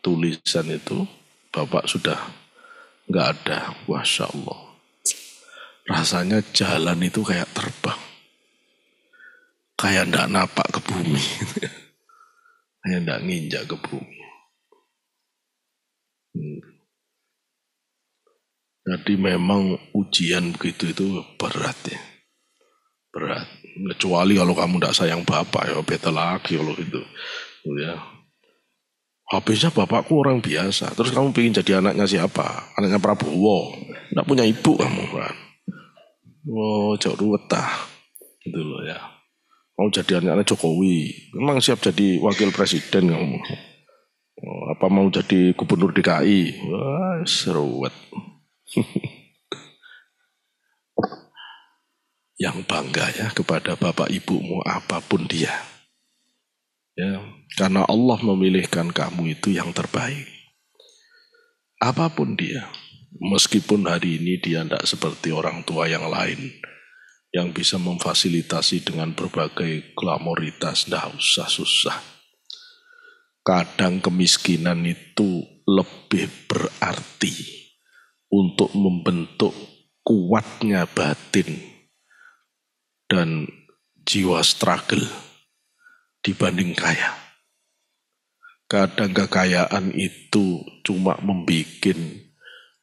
A: tulisan itu, Bapak sudah nggak ada. Masya Allah. Rasanya jalan itu kayak terbang. Kayak ndak napak ke bumi. Kayak ndak nginjak ke bumi. Jadi memang ujian begitu itu berat ya. Berat. Kecuali kalau kamu ndak sayang bapak ya beda lagi kalau gitu. Ya. Habisnya bapakku orang biasa. Terus kamu pengen jadi anaknya siapa? Anaknya Prabowo. Ndak punya ibu kamu kan. Oh, jauh ruwet ah. Gitu loh ya. Mau jadi anaknya Jokowi, memang siap jadi wakil presiden kamu. Apa mau jadi gubernur DKI? Wah, seruat. Yang bangga ya kepada bapak ibumu apapun dia. Ya, karena Allah memilihkan kamu itu yang terbaik. Apapun dia. Meskipun hari ini dia tidak seperti orang tua yang lain. Yang bisa memfasilitasi dengan berbagai glamoritas, tidak usah susah. Kadang kemiskinan itu lebih berarti untuk membentuk kuatnya batin dan jiwa struggle dibanding kaya. Kadang kekayaan itu cuma membuat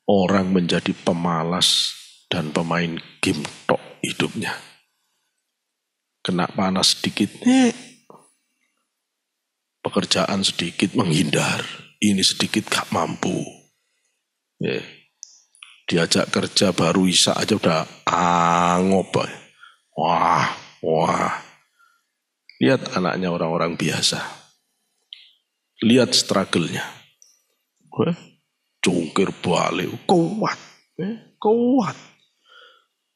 A: orang menjadi pemalas dan pemain game tok hidupnya. Kena panas sedikit, pekerjaan sedikit menghindar, ini sedikit gak mampu. Diajak kerja baru isa aja udah angop. Wah. Lihat anaknya orang-orang biasa. Lihat struggle-nya. Cungkir balik, kuat.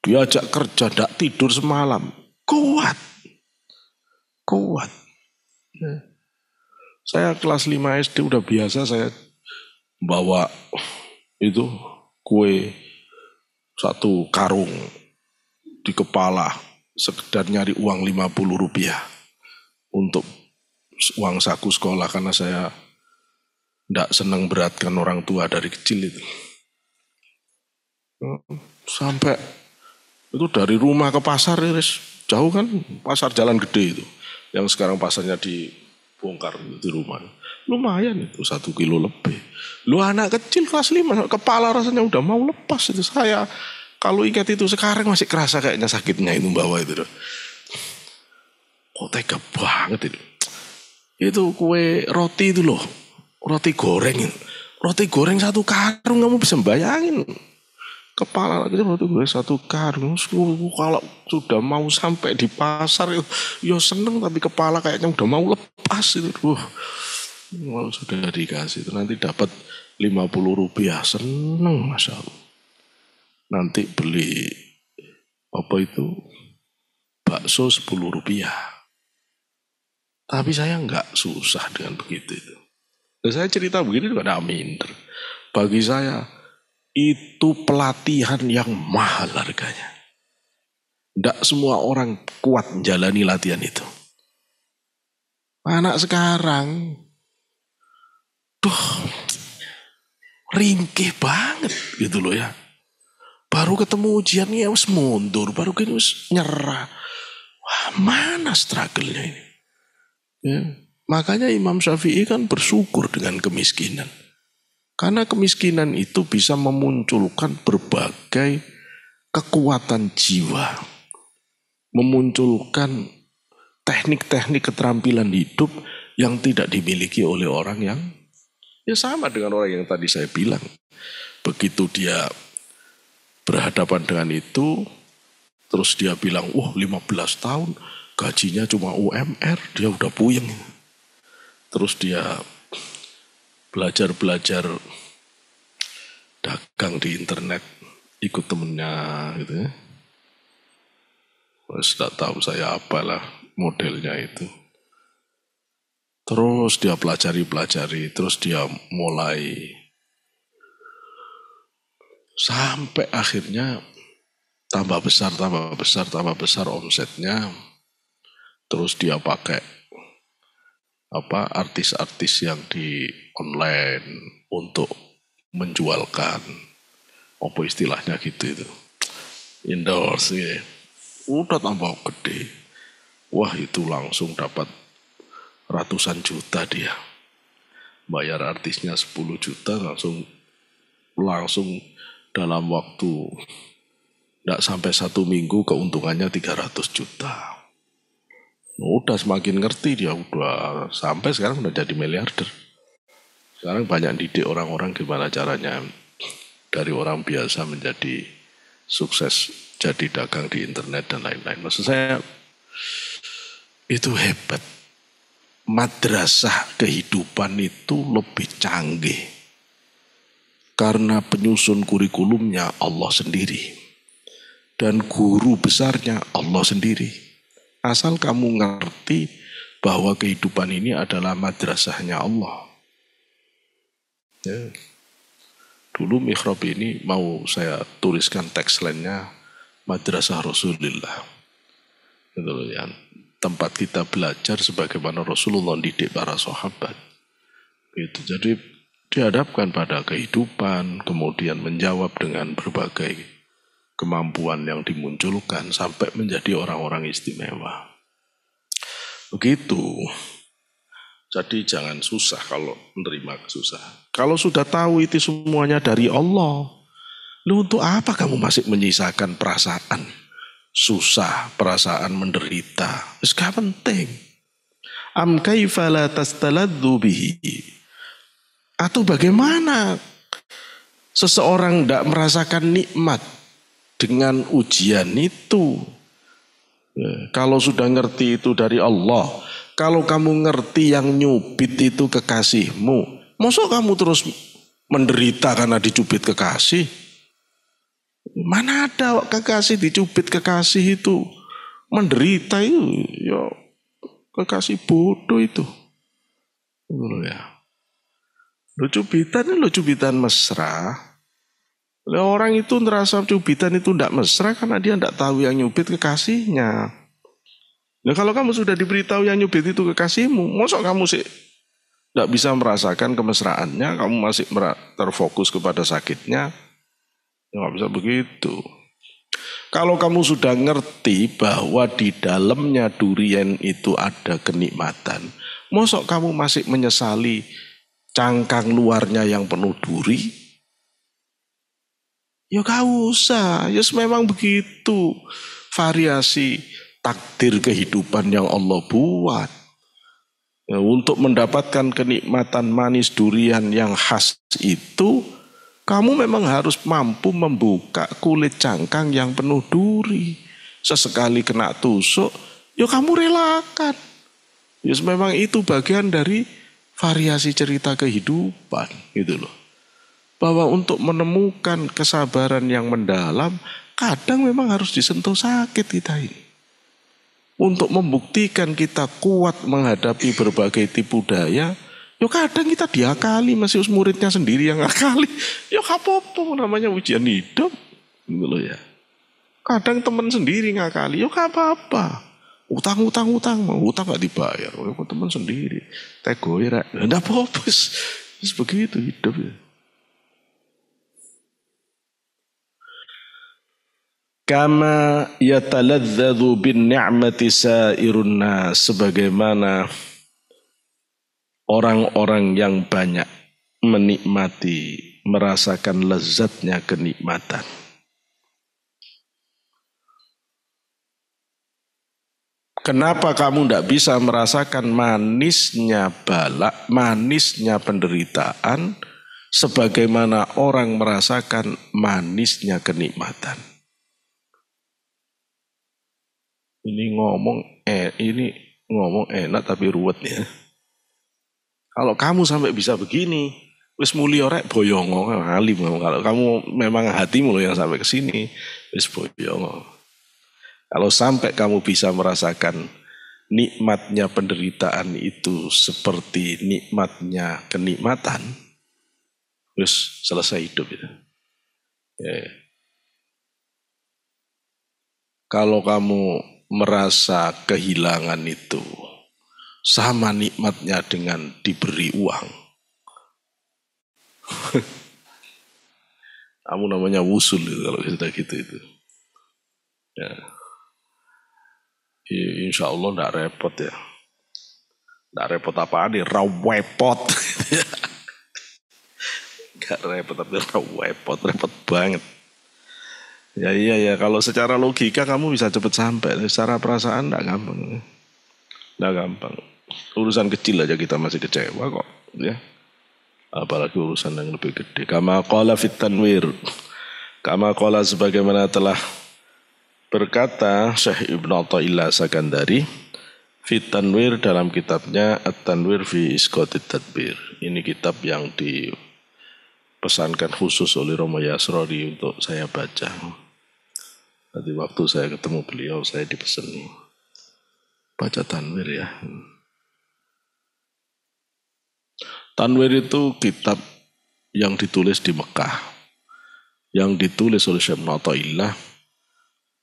A: Diajak kerja, tidak tidur semalam. Kuat. Saya kelas 5 SD udah biasa saya bawa itu kue 1 karung di kepala. Sekedar nyari uang 50 rupiah. Untuk uang saku sekolah karena saya tidak senang beratkan orang tua dari kecil itu. Sampai itu dari rumah ke pasar jauh kan, pasar Jalan Gede itu. Yang sekarang pasarnya dibongkar di rumah. Lumayan itu 1 kilo lebih. Lu anak kecil kelas 5, kepala rasanya udah mau lepas itu. Saya kalau ingat itu sekarang masih kerasa kayaknya sakitnya itu bawa itu. Kok tega banget itu. Itu kue roti itu loh. Roti goreng itu. Roti goreng 1 karung kamu bisa bayangin. Kepala lagi roti goreng 1 karung. Kalau sudah mau sampai di pasar ya seneng tapi kepala kayaknya udah mau lepas itu. Kalau sudah dikasih itu nanti dapat 50 rupiah seneng Masya Allah. Nanti beli apa itu bakso 10 rupiah. Tapi saya enggak susah dengan begitu itu. Dan saya cerita begini juga tidak minder. Bagi saya itu pelatihan yang mahal harganya. Tidak semua orang kuat menjalani latihan itu. Anak sekarang, ringkih banget gitu loh ya. Baru ketemu ujiannya harus mundur, baru harus nyerah. Wah, mana struggle-nya ini? Ya. Makanya Imam Syafi'i kan bersyukur dengan kemiskinan. Karena kemiskinan itu bisa memunculkan berbagai kekuatan jiwa. Memunculkan teknik-teknik keterampilan hidup yang tidak dimiliki oleh orang yang ya sama dengan orang yang tadi saya bilang. Begitu dia berhadapan dengan itu, terus dia bilang, wah 15 tahun gajinya cuma UMR, dia udah puyeng. Terus dia belajar dagang di internet, ikut temennya gitu ya. Terus tak tahu saya apalah modelnya itu. Terus dia pelajari, terus dia mulai sampai akhirnya tambah besar omsetnya. Terus dia pakai artis-artis yang di online untuk menjualkan apa istilahnya gitu itu. Endorse ya. Udah tambah gede. Wah itu langsung dapat ratusan juta dia. Bayar artisnya 10 juta langsung dalam waktu tidak sampai 1 minggu keuntungannya 300 juta. Udah semakin ngerti dia, udah sampai sekarang udah jadi miliarder. Sekarang banyak didik orang-orang gimana caranya dari orang biasa menjadi sukses, jadi dagang di internet dan lain-lain. Maksud saya itu hebat. Madrasah kehidupan itu lebih canggih. Karena penyusun kurikulumnya Allah sendiri. Dan guru besarnya Allah sendiri. Asal kamu ngerti bahwa kehidupan ini adalah madrasahnya Allah. Ya. Dulu mihrab ini mau saya tuliskan tagline-nya Madrasah Rasulullah. Gitu ya. Tempat kita belajar sebagaimana Rasulullah didik para sahabat. Gitu. Jadi dihadapkan pada kehidupan, kemudian menjawab dengan berbagai kemampuan yang dimunculkan sampai menjadi orang-orang istimewa. Begitu. Jadi jangan susah kalau menerima kesusahan. Kalau sudah tahu itu semuanya dari Allah, lu untuk apa kamu masih menyisakan perasaan susah, perasaan menderita? Itu gak penting. Am kaifa la tastaladzu bihi? Atau bagaimana seseorang tidak merasakan nikmat dengan ujian itu? Ya, kalau sudah ngerti itu dari Allah, kalau kamu ngerti yang nyubit itu kekasihmu, masa kamu terus menderita karena dicubit kekasih? Mana ada kekasih dicubit kekasih itu menderita itu? Ya kekasih bodoh itu. Ya. Lo cubitan mesra. Orang itu merasa cubitan itu tidak mesra karena dia tidak tahu yang nyubit kekasihnya. Nah kalau kamu sudah diberitahu yang nyubit itu kekasihmu, masa kamu sih tidak bisa merasakan kemesraannya, kamu masih terfokus kepada sakitnya? Ya nggak bisa begitu. Kalau kamu sudah ngerti bahwa di dalamnya durian itu ada kenikmatan, masa kamu masih menyesali cangkang luarnya yang penuh duri? Ya gak usah, ya memang begitu variasi takdir kehidupan yang Allah buat. Ya, untuk mendapatkan kenikmatan manis durian yang khas itu, kamu memang harus mampu membuka kulit cangkang yang penuh duri. Sesekali kena tusuk, ya kamu relakan. Ya memang itu bagian dari variasi cerita kehidupan, gitu loh. Bahwa untuk menemukan kesabaran yang mendalam, kadang memang harus disentuh sakit kita ini. Untuk membuktikan kita kuat menghadapi berbagai tipu daya, ya kadang kita diakali, masih muridnya sendiri yang ngakali. Ya apa-apa namanya ujian hidup, gitu loh ya. Kadang teman sendiri ngakali, ya apa-apa. Utang mau utang gak dibayar, ya teman sendiri. Tegoy rek, ndak apa-apa, begitu hidup ya. Kama yataladzadzu bin ni'mati sairun nas, sebagaimana orang-orang yang banyak menikmati, merasakan lezatnya kenikmatan. Kenapa kamu tidak bisa merasakan manisnya balak, manisnya penderitaan, sebagaimana orang merasakan manisnya kenikmatan? Ini ngomong enak tapi ruwet ya. Kalau kamu sampai bisa begini, wis mulia rek boyongo alim. Kalau kamu memang hatimu loh yang sampai ke sini, wis boyongo. Kalau sampai kamu bisa merasakan nikmatnya penderitaan itu seperti nikmatnya kenikmatan, wis selesai hidup itu. Ya. Kalau kamu merasa kehilangan itu sama nikmatnya dengan diberi uang, kamu namanya wusul itu, kalau sudah gitu itu. Ya. Insya Allah tidak repot ya. Tidak repot apaan nih, rawepot. Gak repot tapi rawepot, repot banget. Ya iya kalau secara logika kamu bisa cepat sampai, secara perasaan tidak gampang. Tidak gampang. Urusan kecil aja kita masih kecewa kok, ya. Apalagi urusan yang lebih gede. Kama qala fit tanwir. Kama qala sebagaimana telah berkata Syekh Ibnu Athaillah Sakandari fit tanwir dalam kitabnya At-Tanwir fi Isqatit Tadbir. Ini kitab yang dipesankan khusus oleh Romo Yasrori untuk saya baca. Nanti waktu saya ketemu beliau saya dipeseni baca tanwir ya. Tanwir itu kitab yang ditulis di Mekah, yang ditulis oleh Syekh Ibnu Athaillah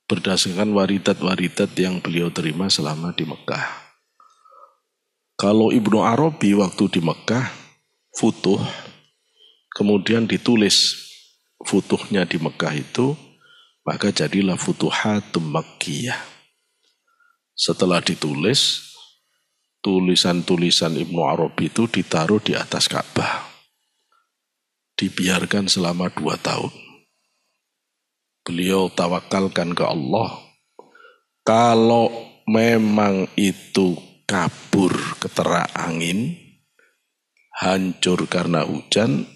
A: berdasarkan waridat-waridat yang beliau terima selama di Mekah. Kalau Ibnu Arabi waktu di Mekah, futuh, kemudian ditulis futuhnya di Mekah itu, maka jadilah Futuhatum Makkiyah. Setelah ditulis, tulisan-tulisan Ibnu Arabi itu ditaruh di atas Ka'bah. Dibiarkan selama 2 tahun. Beliau tawakalkan ke Allah, kalau memang itu kabur keterak angin, hancur karena hujan,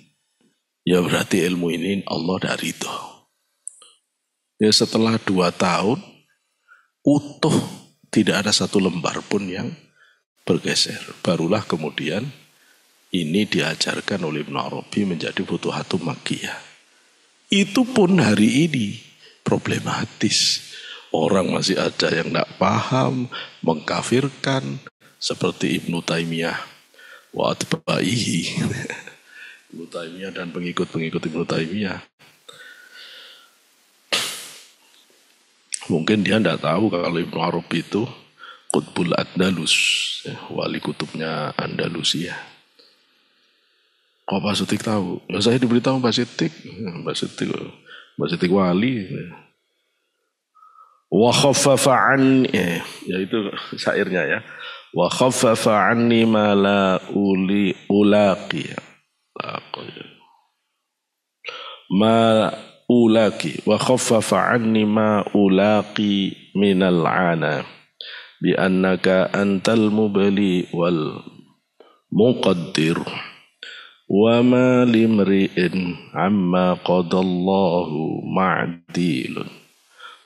A: ya berarti ilmu ini Allah dari itu. Ya setelah 2 tahun, utuh, tidak ada satu lembar pun yang bergeser. Barulah kemudian ini diajarkan oleh Ibnu Arabi menjadi Futuhatum Makkiyah. Itu pun hari ini problematis. Orang masih ada yang tidak paham, mengkafirkan, seperti Ibnu Taimiyah wa atba'ihi. Ibnu Taimiyah dan pengikut-pengikut Ibnu Taimiyah. Mungkin dia tidak tahu kalau Ibnu Arabi itu Qutbul Andalus, wali kutubnya Andalusia. Kok Pak Sutik tahu? Ya, saya diberitahu Pak Sutik wali. Wa khaffafa anni, ya itu syairnya ya. Wa khaffafa anni ma la ulaqi. Ma ulaqi wa khaffafa anni ma ulaqi minal ana bi annaka antal mubli wal muqaddir. Wa ma limri'in amma qadallahu ma'dilun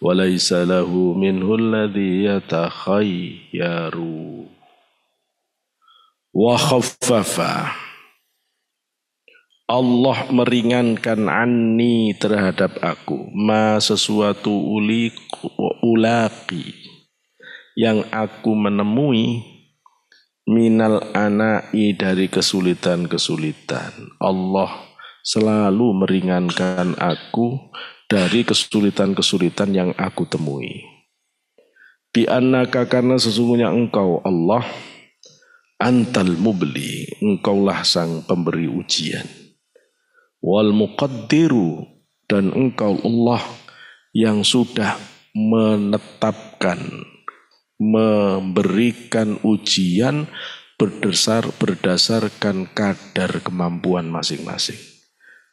A: wa laysa lahu minhu alladhi yatakhayyaru. Wa khaffafa, Allah meringankan anni terhadap aku, ma sesuatu ulaqi yang aku menemui, minal anai dari kesulitan-kesulitan. Allah selalu meringankan aku dari kesulitan-kesulitan yang aku temui. Bi annaka, karena sesungguhnya engkau Allah, antal mubli, engkaulah sang pemberi ujian. Wal muqaddiru, dan engkau Allah yang sudah menetapkan, memberikan ujian berdasarkan kadar kemampuan masing-masing.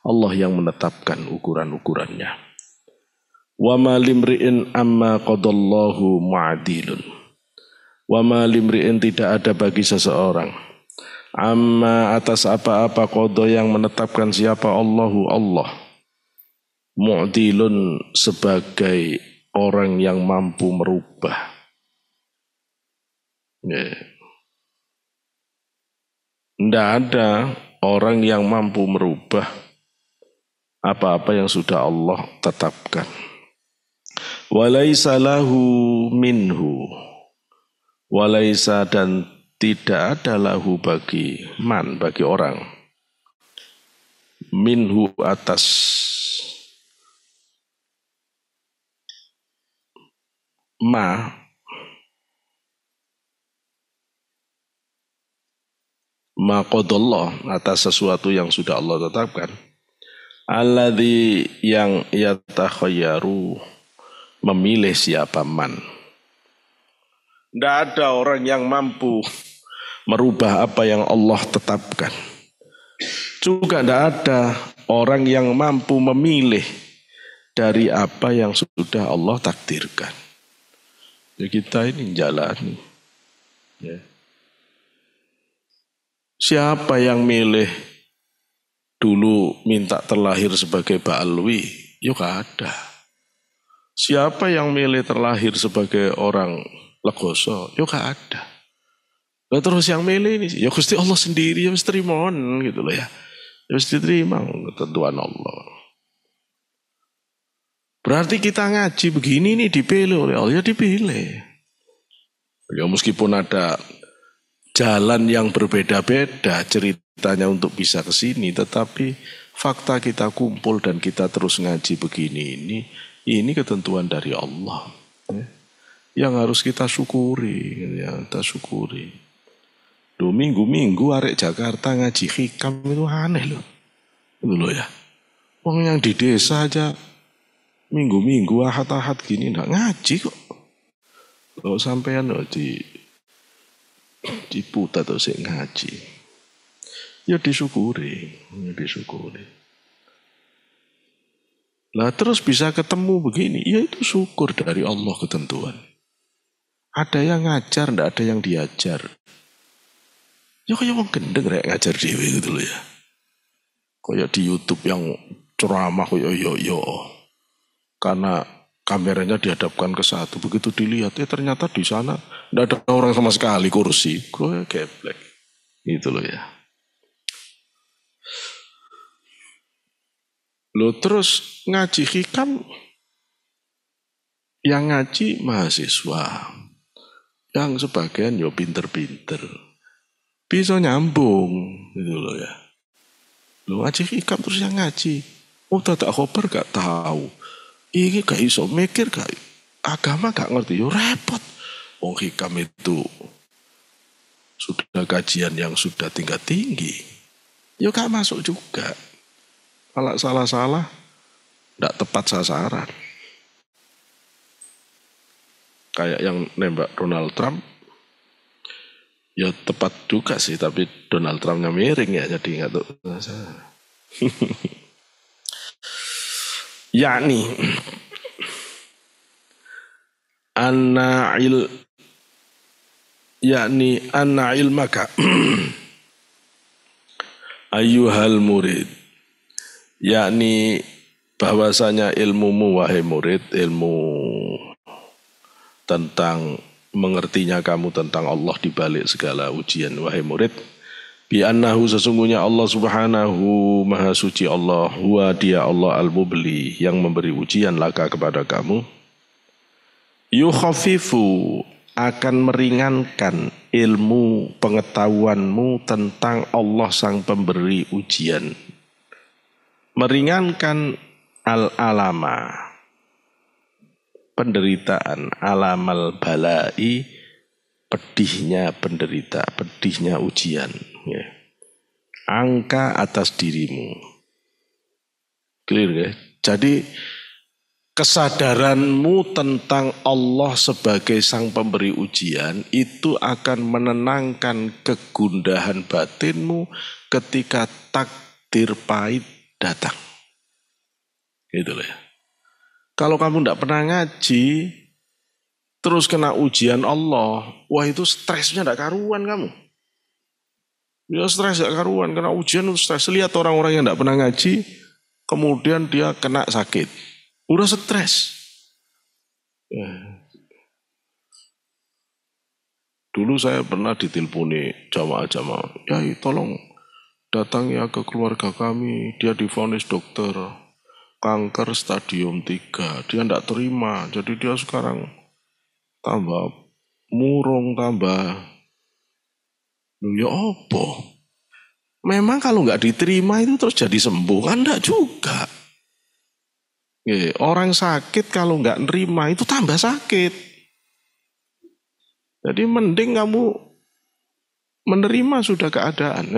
A: Allah yang menetapkan ukuran-ukurannya. Wa ma limri'in amma qadallahu mu'adilun. Wa ma limri'in tidak ada bagi seseorang. Amma atas apa-apa qada yang menetapkan siapa Allahu Allah. Mu'adilun sebagai orang yang mampu merubah. Tidak ada orang yang mampu merubah apa-apa yang sudah Allah tetapkan. Walaisa lahu minhu. Walaisa dan tidak ada lahu bagi orang. Minhu atas ma qadallah atas sesuatu yang sudah Allah tetapkan. Alladzi yang yatakhayyaru memilih siapa man. Tidak ada orang yang mampu merubah apa yang Allah tetapkan. Juga tidak ada orang yang mampu memilih dari apa yang sudah Allah takdirkan. Ya kita ini jalani. Ya. Siapa yang milih dulu minta terlahir sebagai Ba'alwi? Yuk ada. Siapa yang milih terlahir sebagai orang Legoso? Yuk ada. Nah, terus yang milih ini, ya Gusti Allah sendiri, ya mesti terima gitu loh ya. Ya mesti terima ketentuan Allah. Berarti kita ngaji begini nih dipilih oleh Allah, ya dipilih. Ya meskipun ada jalan yang berbeda-beda ceritanya untuk bisa ke sini, tetapi fakta kita kumpul dan kita terus ngaji begini ini ketentuan dari Allah. Yang harus kita syukuri, ya kita syukuri. Minggu-minggu arek Jakarta ngaji hikam itu aneh loh. Itu loh ya. Wong yang di desa aja minggu-minggu ahad-ahad gini enggak ngaji kok. Kalau sampean loh diputar atau sing ngaji. Ya disyukuri, ya disyukuri. Lah terus bisa ketemu begini, ya itu syukur dari Allah ketentuan. Ada yang ngajar, ndak ada yang diajar. Ya kayak wong gendeng rek ngajar dhewe gitu loh ya. Kayak di YouTube yang ceramah kayak yo. Karena kameranya dihadapkan ke satu, begitu dilihat ternyata di sana ndak ada orang sama sekali, kursi. Kayak geblek. Gitu loh ya. Lo terus ngaji hikam, yang ngaji mahasiswa, yang sebagian yo pinter-pinter. Bisa nyambung gitu loh ya. Lo ngaji hikam terus yang ngaji. Oh tak khobar gak tahu. Ini gak iso mikir gak. Agama gak ngerti. Yo repot. Wong hikam itu sudah kajian yang sudah tingkat tinggi. Yo gak masuk juga. Kalau salah-salah gak tepat sasaran. Kayak yang nembak Donald Trump. Ya tepat juga sih, tapi Donald Trumpnya miring ya, jadi nggak tahu. Yakni anna ilmaka ayyuhal murid, yakni bahwasanya ilmumu wahai murid, ilmu tentang mengertinya kamu tentang Allah di balik segala ujian wahai murid, bi annahu sesungguhnya Allah Subhanahu Maha Suci Allah, huwa dia Allah al-mubli yang memberi ujian laka kepada kamu, yukhaffifu akan meringankan ilmu pengetahuanmu tentang Allah sang pemberi ujian, meringankan al-alama penderitaan, alamal balai pedihnya penderita, pedihnya ujian ya. Angka atas dirimu. Clear ya? Jadi
B: kesadaranmu tentang Allah sebagai sang pemberi ujian itu akan menenangkan kegundahan batinmu ketika takdir pahit datang. Gitu loh ya. Kalau kamu tidak pernah ngaji, terus kena ujian Allah, wah itu stresnya tidak karuan kamu. Ya stres tidak karuan, kena ujian itu stres. Lihat orang-orang yang tidak pernah ngaji, kemudian dia kena sakit. Udah stres. Dulu saya pernah diteleponi jamaah-jamaah, ya tolong datang ya ke keluarga kami, dia divonis dokter kanker stadium 3, dia tidak terima, jadi dia sekarang tambah murung, tambah, ya apa? Memang kalau nggak diterima itu terus jadi sembuh, kan enggak juga. Orang sakit kalau nggak nerima itu tambah sakit. Jadi mending kamu menerima sudah keadaan.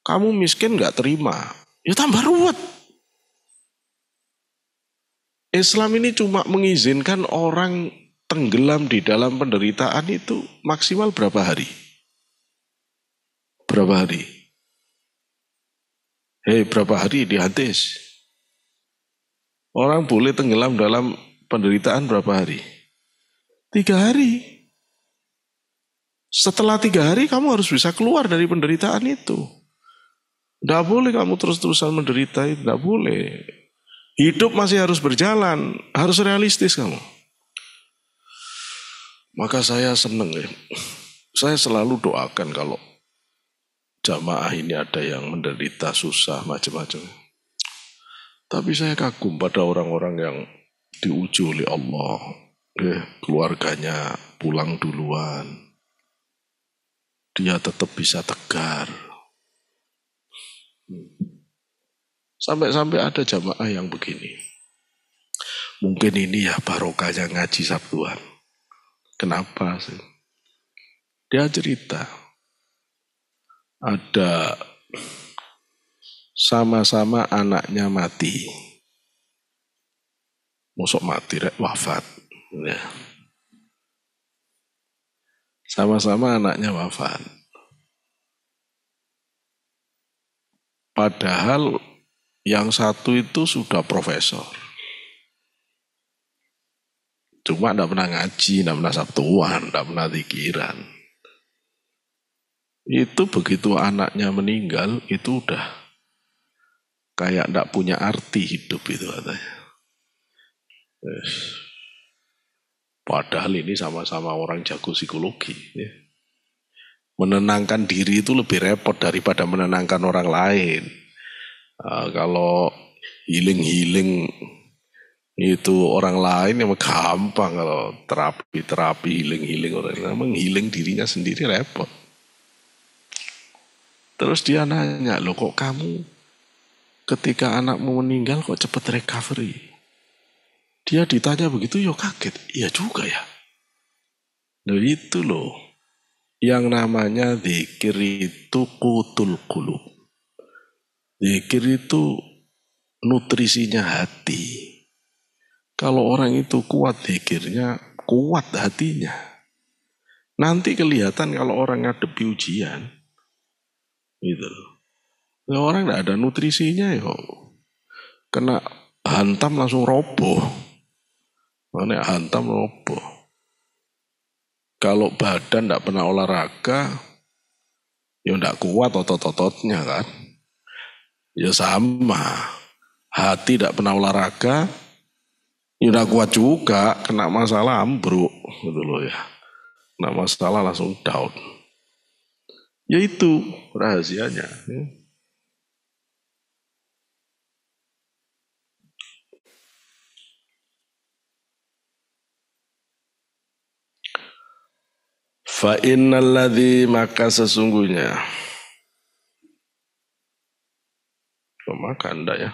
B: Kamu miskin nggak terima, ya tambah ruwet. Islam ini cuma mengizinkan orang tenggelam di dalam penderitaan itu maksimal berapa hari? Berapa hari? Berapa hari di hadis? Orang boleh tenggelam dalam penderitaan berapa hari? 3 hari. Setelah 3 hari kamu harus bisa keluar dari penderitaan itu. Tidak boleh kamu terus-terusan menderita, tidak boleh. Hidup masih harus berjalan, harus realistis kamu. Maka saya senang ya. Saya selalu doakan kalau jamaah ini ada yang menderita, susah, macam-macam. Tapi saya kagum pada orang-orang yang diuji oleh Allah. Keluarganya pulang duluan. Dia tetap bisa tegar. Sampai-sampai ada jamaah yang begini. Mungkin ini ya barokahnya ngaji Sabtuan. Kenapa sih? Dia cerita. Ada sama-sama anaknya mati. Mosok mati, wafat. Ya. Sama-sama anaknya wafat. Padahal yang satu itu sudah profesor. Cuma tidak pernah ngaji, tidak pernah Sabtuan, tidak pernah zikiran. Itu begitu anaknya meninggal, itu udah kayak tidak punya arti hidup itu katanya. Padahal ini sama-sama orang jago psikologi. Menenangkan diri itu lebih repot daripada menenangkan orang lain. Kalau healing itu orang lain yang gampang, kalau terapi healing orang lain, memang healing dirinya sendiri repot. Terus dia nanya, loh kok kamu ketika anakmu meninggal kok cepat recovery? Dia ditanya begitu, ya kaget. Iya juga ya. Nah itu loh. Yang namanya zikir itu qutul qulub. Zikir itu nutrisinya hati. Kalau orang itu kuat zikirnya, kuat hatinya. Nanti kelihatan kalau orang ngadepi ujian. Gitu. Ya, orang tidak ada nutrisinya ya. Kena hantam langsung roboh. Mana hantam roboh. Kalau badan tidak pernah olahraga, ya tidak kuat otot-ototnya kan. Ya sama. Hati tidak pernah olahraga, ya tidak kuat juga. Kena masalah ambruk. Gitu loh ya. Kena masalah langsung down. Ya itu rahasianya. Fa innal ladzi, maka sesungguhnya. Maka enggak ya.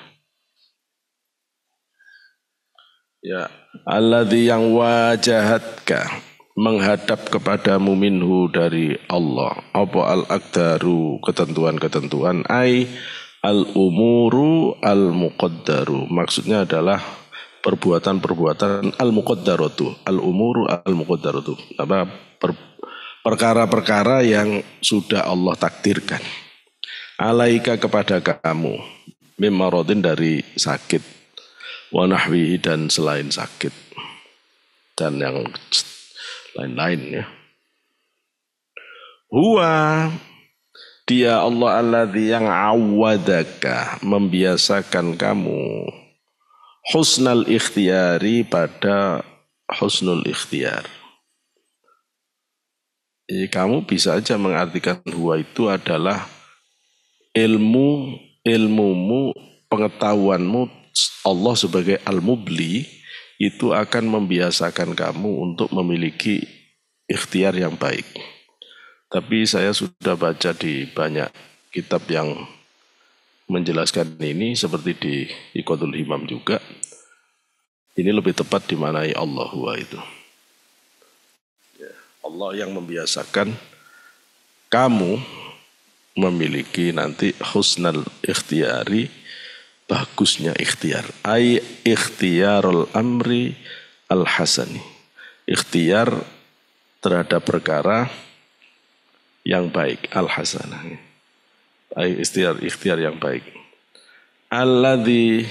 B: Ya, alladzi yang wajahatka, menghadap kepadamu minhu dari Allah. Apa al-aqdaru, ketentuan-ketentuan, ai al-umuru al-muqaddaru. Maksudnya adalah perbuatan-perbuatan al-muqaddaratu, al-umuru al-muqaddaratu. Perkara-perkara yang sudah Allah takdirkan. Alaika kepada kamu, mimmarodin dari sakit, wa nahwihi dan selain sakit, dan yang lain-lain ya. Huwa dia Allah alladzi yang awadaka membiasakan kamu husnal ikhtiyari pada husnul ikhtiyar. Kamu bisa aja mengartikan huwa itu adalah ilmumu, pengetahuanmu Allah sebagai al-mubli itu akan membiasakan kamu untuk memiliki ikhtiar yang baik. Tapi saya sudah baca di banyak kitab yang menjelaskan ini seperti di Iqadul Himam juga. Ini lebih tepat dimanai Allah huwa itu. Allah yang membiasakan kamu memiliki nanti husnal ikhtiyari, bagusnya ikhtiar. Ay ikhtiyarul amri al-hasani. Ikhtiar terhadap perkara yang baik, al-hasanah. Ay ikhtiar yang baik. Alladzi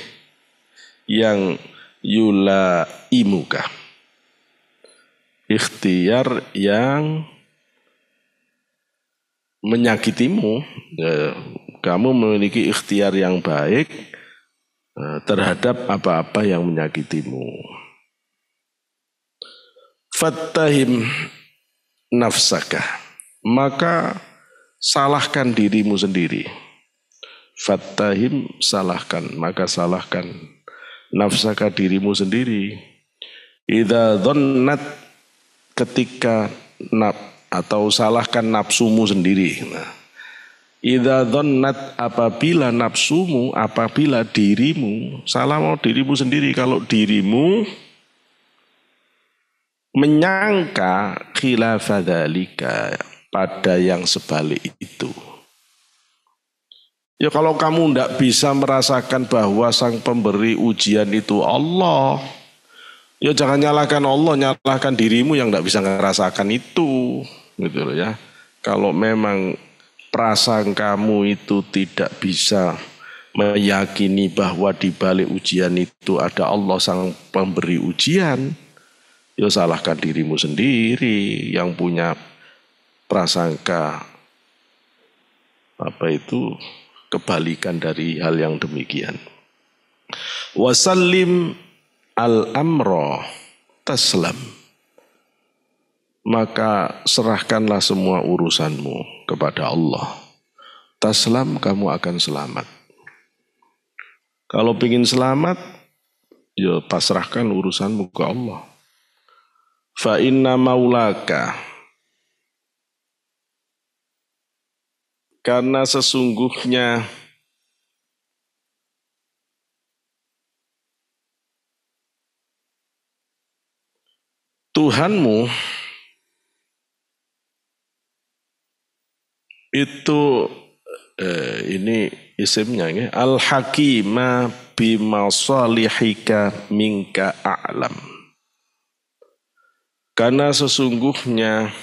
B: yang yulaimuka. Ikhtiar yang menyakitimu, kamu memiliki ikhtiar yang baik terhadap apa-apa yang menyakitimu. Fattahim nafsaka, maka salahkan dirimu sendiri. Fattahim salahkan, maka salahkan nafsaka dirimu sendiri. Idza dhannat ketika atau salahkan nafsumu sendiri. Nah, idza dhannat apabila nafsumu, apabila dirimu, salah mau dirimu sendiri kalau dirimu menyangka khilafa dzalika pada yang sebalik itu. Ya kalau kamu tidak bisa merasakan bahwa sang pemberi ujian itu Allah, ya jangan nyalahkan Allah, nyalahkan dirimu yang tidak bisa merasakan itu, gitu loh ya. Kalau memang perasaan kamu itu tidak bisa meyakini bahwa di balik ujian itu ada Allah sang pemberi ujian, ya salahkan dirimu sendiri yang punya prasangka kebalikan dari hal yang demikian. Wasallim al-amra taslam, maka serahkanlah semua urusanmu kepada Allah. Taslam, kamu akan selamat. Kalau ingin selamat, ya pasrahkan urusanmu ke Allah. Fa inna maulaka, karena sesungguhnya Tuhanmu itu ini isimnya ya, al-hakima bimasalihika minka a'lam. Karena sesungguhnya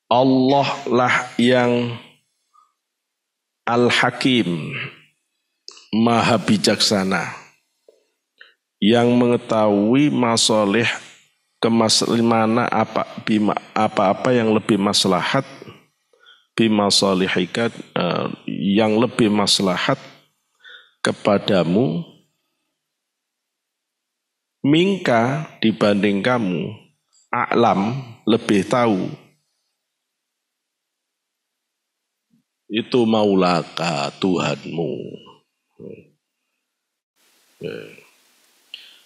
B: Allah lah yang al-hakim, maha bijaksana, yang mengetahui masalih kemaslimana apa-apa yang lebih maslahat, bimasalihika yang lebih maslahat kepadamu, minka dibanding kamu, a'lam lebih tahu. Itu maulaka Tuhanmu.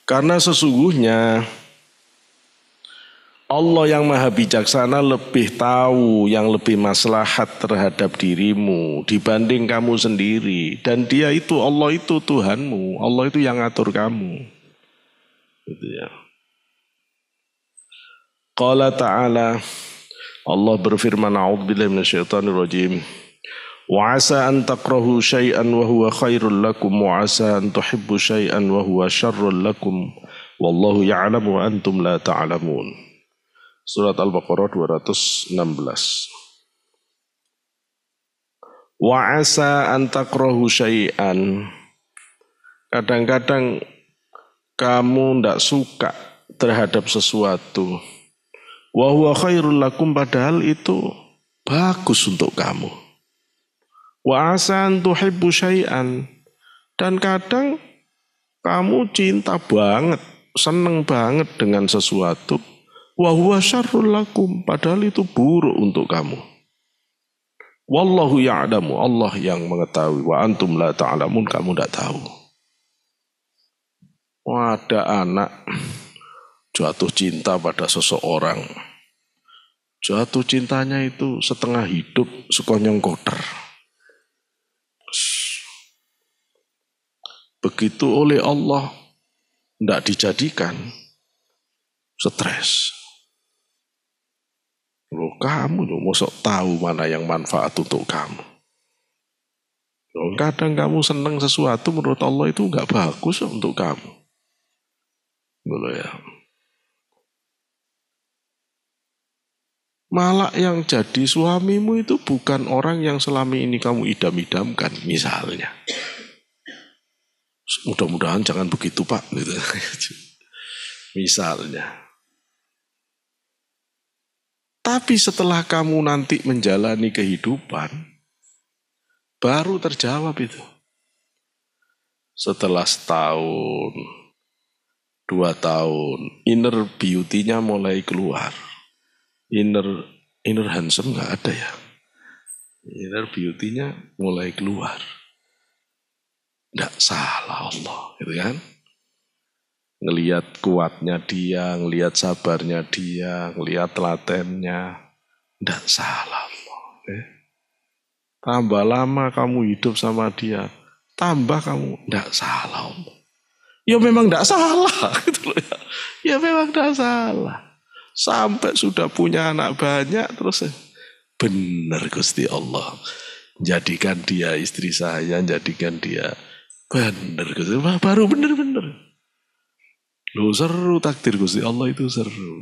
B: Karena sesungguhnya Allah yang maha bijaksana lebih tahu yang lebih maslahat terhadap dirimu dibanding kamu sendiri. Dan dia itu, Allah itu Tuhanmu. Allah itu yang ngatur kamu. Gitu ya. Qala ta'ala, Allah berfirman, a'udzubillahi minasyaitonir rajim. Wa asa an takrahu syai'an wa huwa khairul lakum wa asa an tuhibbu syai'an wa huwa syarrul lakum wallahu ya'lamu wa antum la ta'lamun. Surat Al-Baqarah 216. Wa asa an takrahu syai'an. Kadang-kadang kamu tidak suka terhadap sesuatu. Wa huwa khairul lakum, padahal itu bagus untuk kamu. Wa asa an tuhibbu syai'an, dan kadang kamu cinta banget, seneng banget dengan sesuatu. Wa huwa syarrul lakum, padahal itu buruk untuk kamu. Wallahu ya'lamu, Allah yang mengetahui. Wa antum la ta'lamun, kamu tidak tahu. Ada anak jatuh cinta pada seseorang. Jatuh cintanya itu setengah hidup sekonyong koter. Begitu oleh Allah tidak dijadikan, stres. Loh, kamu loh mosok tahu mana yang manfaat untuk kamu. Loh, kadang kamu senang sesuatu menurut Allah itu enggak bagus untuk kamu. Loh ya. Malah yang jadi suamimu itu bukan orang yang selama ini kamu idam-idamkan, misalnya. Mudah-mudahan jangan begitu Pak, gitu. Misalnya. Tapi setelah kamu nanti menjalani kehidupan, baru terjawab itu. Setelah setahun, 2 tahun, inner beauty-nya mulai keluar. Inner handsome nggak ada ya. Inner beauty-nya mulai keluar. Nggak salah Allah, gitu kan? Ngelihat kuatnya dia, ngelihat sabarnya dia, ngelihat telatennya, nggak salah Allah. Tambah lama kamu hidup sama dia, tambah kamu nggak salah Allah. Ya memang nggak salah, gitu loh ya. Ya memang nggak salah. Sampai sudah punya anak banyak, terus benar Gusti Allah. Jadikan dia istri saya, jadikan dia. Bener Gusti, baru bener-bener. Loh seru takdir Gusti Allah itu seru.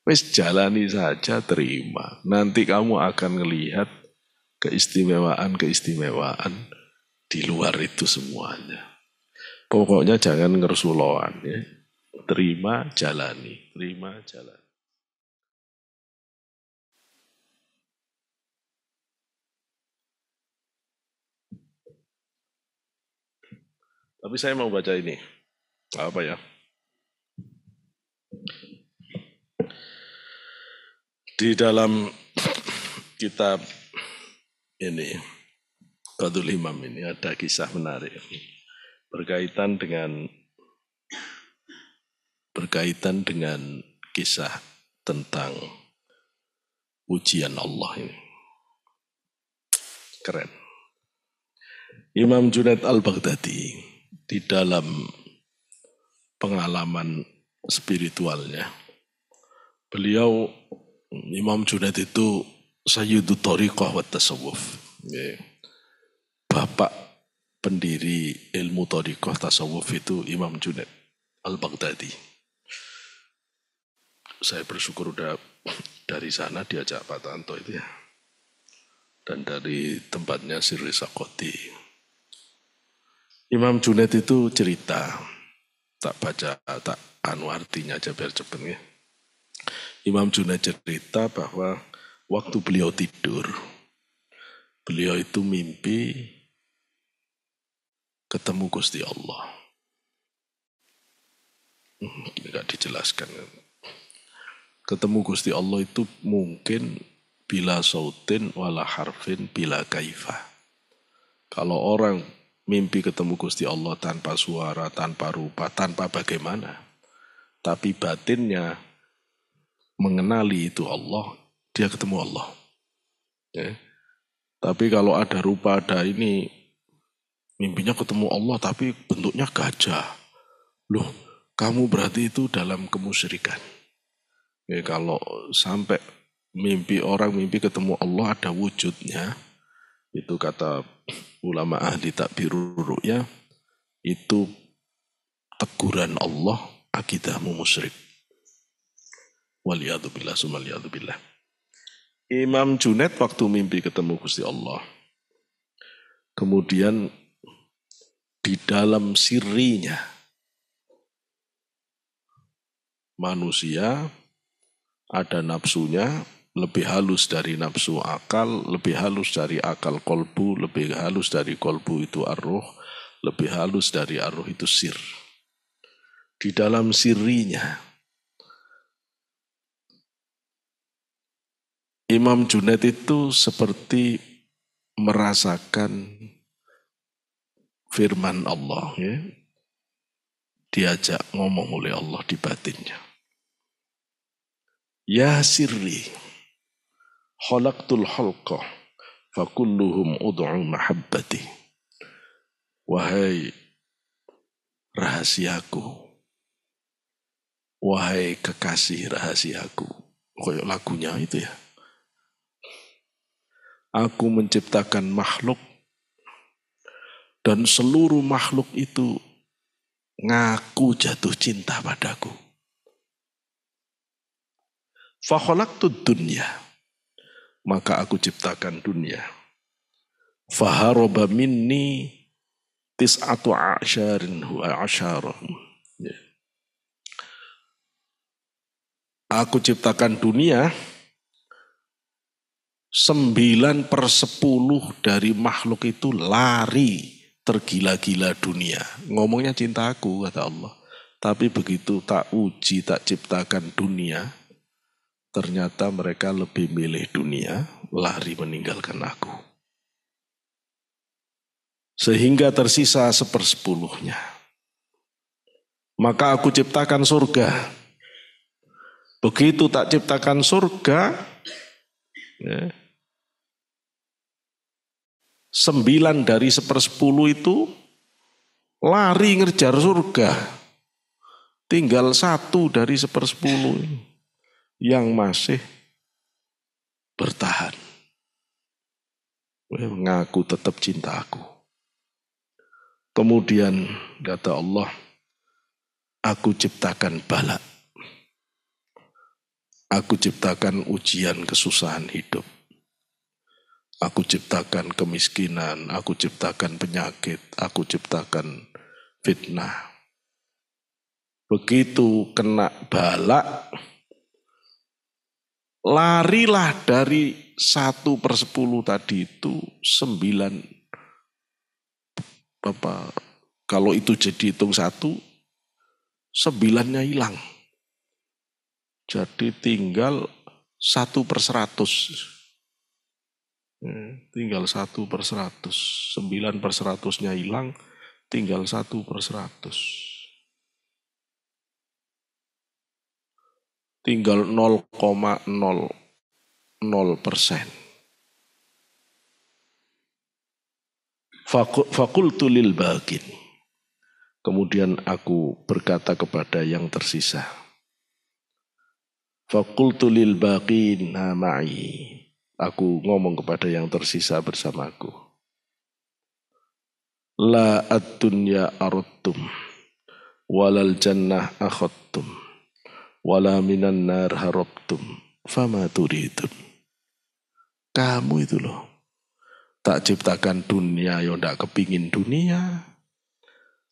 B: Wes jalani saja, terima. Nanti kamu akan ngelihat keistimewaan di luar itu semuanya. Pokoknya jangan ngersuloan ya. Terima, jalani. Terima, jalani. Tapi saya mau baca ini. Apa ya? Di dalam kitab ini, Qadul Imam ini ada kisah menarik. Berkaitan dengan kisah tentang ujian Allah ini. Keren. Imam Junaid al-Baghdadi di dalam pengalaman spiritualnya, beliau Imam Junaid itu Sayyidut Thariqah wa Tasawuf, bapak pendiri ilmu Thariqah Tasawuf itu Imam Junaid al-Baghdadi. Saya bersyukur udah dari sana diajak Pak Tanto itu ya, dan dari tempatnya Sirri Sakoti. Imam Junaid itu cerita, tak artinya aja biar cepet ya. Imam Junaid cerita bahwa waktu beliau tidur, beliau itu mimpi ketemu Gusti Allah. Tidak dijelaskan. Ketemu Gusti Allah itu mungkin bila sautin wala harfin bila kaifah. Kalau orang mimpi ketemu Gusti Allah tanpa suara, tanpa rupa, tanpa bagaimana, tapi batinnya mengenali itu Allah, dia ketemu Allah. Ya. Tapi kalau ada rupa, ada ini, mimpinya ketemu Allah tapi bentuknya gajah. Loh, kamu berarti itu dalam kemusyrikan. Ya, kalau sampai orang mimpi ketemu Allah ada wujudnya, Itu kata ulama ahli takbirur ru'ya, itu teguran Allah, akidahmu musyrik. Waliyadzubillah, sumaliyadzubillah. Imam Junaid waktu mimpi ketemu Gusti Allah, kemudian di dalam sirinya manusia ada nafsunya, lebih halus dari nafsu akal, lebih halus dari akal kolbu, lebih halus dari kolbu itu ar-ruh, lebih halus dari ar-ruh itu sir. Di dalam sirinya Imam Junaid itu seperti merasakan firman Allah, ya. Diajak ngomong oleh Allah di batinnya. Ya sirri, khalaqtul halqa, fakulluhum ud'u mahabbati. Wahai rahasiaku, wahai kekasih rahasiaku. Kayak lagunya itu ya. Aku menciptakan makhluk, dan seluruh makhluk itu ngaku jatuh cinta padaku. Fa khalaqtud dunya, maka aku ciptakan dunia. Fa haraba minni tis'atu a'syarin huwa a'syarahum. Aku ciptakan dunia, 9/10 dari makhluk itu lari tergila-gila dunia. Ngomongnya cinta aku, kata Allah. Tapi begitu tak uji, tak ciptakan dunia, ternyata mereka lebih milih dunia, lari meninggalkan aku. Sehingga tersisa 1/10. Maka aku ciptakan surga. Begitu tak ciptakan surga, ya, 9 dari 1/10 itu lari ngejar surga. Tinggal 1 dari 1/10 yang masih bertahan. Mengaku tetap cinta aku. Kemudian kata Allah, aku ciptakan bala. Aku ciptakan ujian kesusahan hidup. Aku ciptakan kemiskinan, aku ciptakan penyakit, aku ciptakan fitnah. Begitu kena bala, larilah dari 1/10 tadi itu 9. Kalau itu jadi hitung 1, 9-nya hilang. Jadi tinggal 1/100. Tinggal 1/100. 9/100-nya hilang, tinggal 1/100. Tinggal 0,00%. Fakultu lil baqin. Kemudian aku berkata kepada yang tersisa. Fakultu lil baqin ma'i. Aku ngomong kepada yang tersisa bersamaku. La ad-dunya aradtum, walal jannah akhadtum, wala minan nar harabtum, fama turidun. Kamu itu loh, tak ciptakan dunia yo ndak kepingin dunia.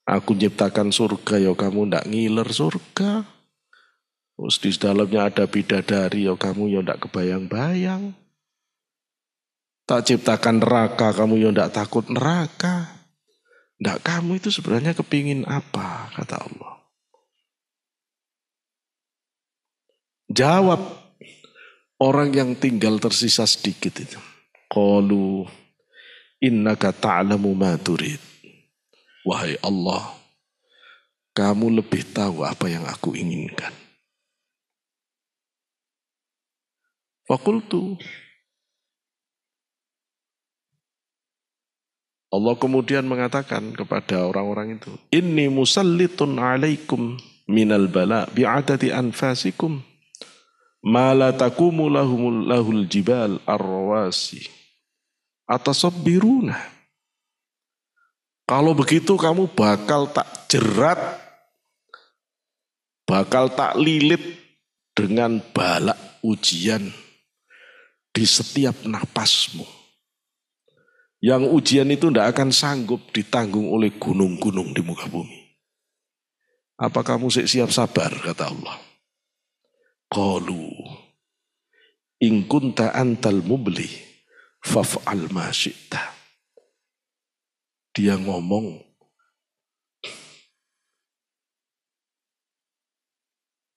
B: Aku ciptakan surga yo kamu ndak ngiler surga. Terus di dalamnya ada bidadari yo kamu yo ndak kebayang-bayang. Tak ciptakan neraka, kamu yang tidak takut neraka. Tidak, kamu itu sebenarnya kepingin apa, kata Allah. Jawab orang yang tinggal tersisa sedikit itu. Qalu innaka ta'lamu ma turid. Wahai Allah, kamu lebih tahu apa yang aku inginkan. Fakultu. Allah kemudian mengatakan kepada orang-orang itu, inni musallitun alaikum minal bala bi'adati anfasikum ma la takumu lahul jibal ar-rawasi Atasabbiruna. Kalau begitu kamu bakal tak jerat, bakal tak lilit dengan balak ujian di setiap napasmu. Yang ujian itu tidak akan sanggup ditanggung oleh gunung-gunung di muka bumi. Apa kamu siap sabar, kata Allah. Qalu in kunta antal mubli faf'al ma syi'ta. Dia ngomong,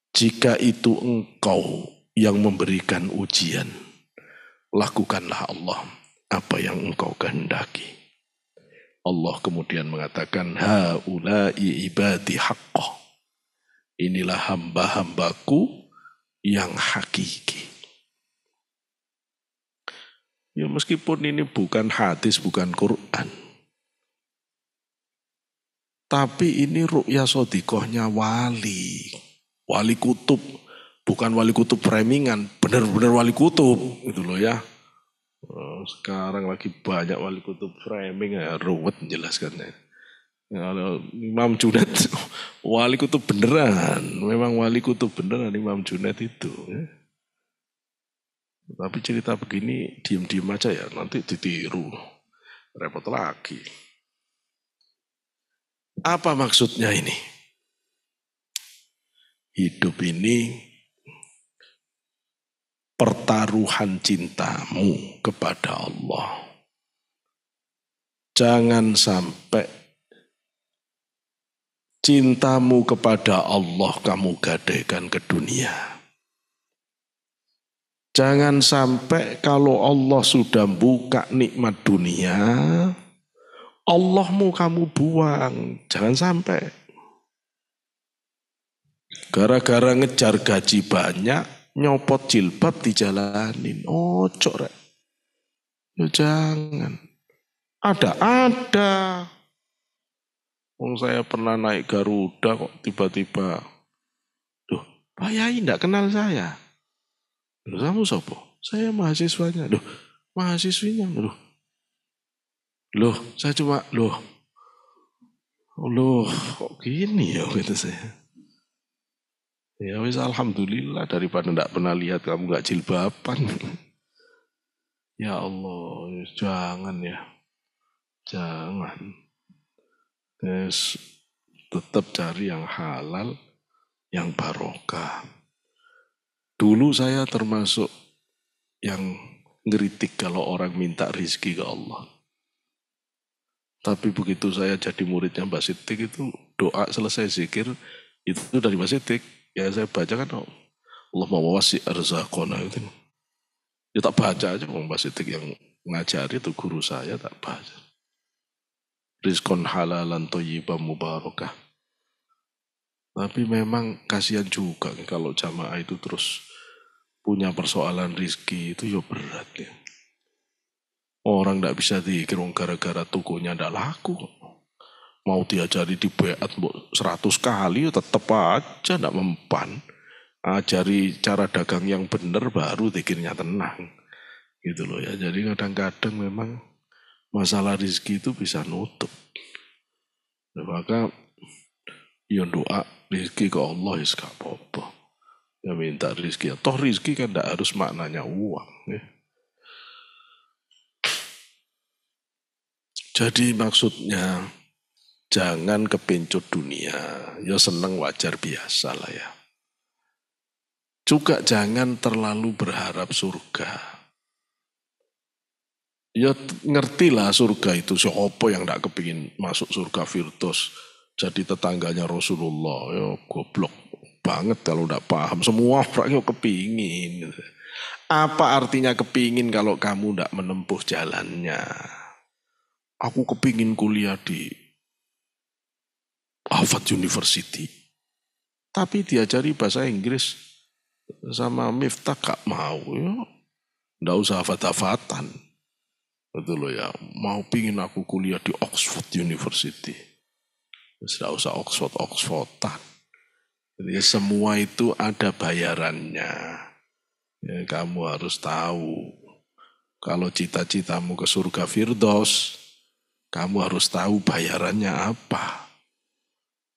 B: jika itu engkau yang memberikan ujian, lakukanlah Allah apa yang engkau kehendaki. Allah kemudian mengatakan, haula'i ibadi haqqah. Inilah hamba-hambaku yang hakiki. Ya meskipun ini bukan hadis, bukan Quran. Tapi ini ru'ya sodikohnya wali. Wali kutub. Bukan wali kutub framingan. Benar-benar wali kutub. Itu loh ya. Sekarang lagi banyak wali kutub framing. Ya, ruwet menjelaskannya. Kalau Imam Junaid wali kutub beneran. Memang wali kutub beneran Imam Junaid itu. Ya. Tapi cerita begini diem-diem aja ya. Nanti ditiru. Repot lagi. Apa maksudnya ini? Hidup ini pertaruhan cintamu kepada Allah. Jangan sampai cintamu kepada Allah kamu gadaikan ke dunia. Jangan sampai kalau Allah sudah buka nikmat dunia, Allahmu kamu buang, jangan sampai. Gara-gara ngejar gaji banyak, nyopot jilbab dijalanin. Ojo rek. Ya jangan. Ada. Saya pernah naik Garuda kok tiba-tiba. Duh, Pak Yai enggak kenal saya. Duh, kamu sopo? Saya mahasiswanya. Duh, mahasiswinya. Loh, saya cuma, loh, kok gini ya gitu saya. Ya wis alhamdulillah daripada ndak pernah lihat kamu nggak jilbaban. Ya Allah, jangan ya. Jangan. Terus tetap cari yang halal, yang barokah. Dulu saya termasuk yang ngeritik kalau orang minta rizki ke Allah. Tapi begitu saya jadi muridnya Mbak Siddiq itu doa selesai zikir itu dari Mbak Siddiq. Ya saya baca kan Allah mawasi arzaqona itu. Ya tak baca aja Mbak Siddiq yang ngajari itu guru saya tak baca. Rizqon halalan thayyibam mubarakah. Tapi memang kasihan juga kalau jamaah itu terus punya persoalan rizki itu ya berat ya. Orang tidak bisa dikira gara-gara tokonya tidak laku. Mau diajari di beat 100 kali tetap aja tidak mempan. Ajari cara dagang yang benar baru dikirnya tenang. Gitu loh ya. Jadi kadang-kadang memang masalah rizki itu bisa nutup. Nah, maka ya doa rizki ke Allah ya gak apa-apa. Ya minta rizki. Toh rizki kan tidak harus maknanya uang. Ya. Jadi maksudnya jangan kepincut dunia. Ya seneng wajar biasa lah ya. Juga jangan terlalu berharap surga. Ya ngertilah surga itu. Siapa yang tidak kepingin masuk surga Firdaus. Jadi tetangganya Rasulullah. Ya goblok banget kalau tidak paham. Semua orang yang kepingin. Apa artinya kepingin kalau kamu tidak menempuh jalannya? Aku kepingin kuliah di Harvard University. Tapi diajari bahasa Inggris sama Miftah gak mau. Ya. Nggak usah hafat-hafatan. Betul loh ya. Mau pingin aku kuliah di Oxford University. Nggak usah Oxfordan. Jadi semua itu ada bayarannya. Ya, kamu harus tahu. Kalau cita-citamu ke surga Firdaus, kamu harus tahu bayarannya apa.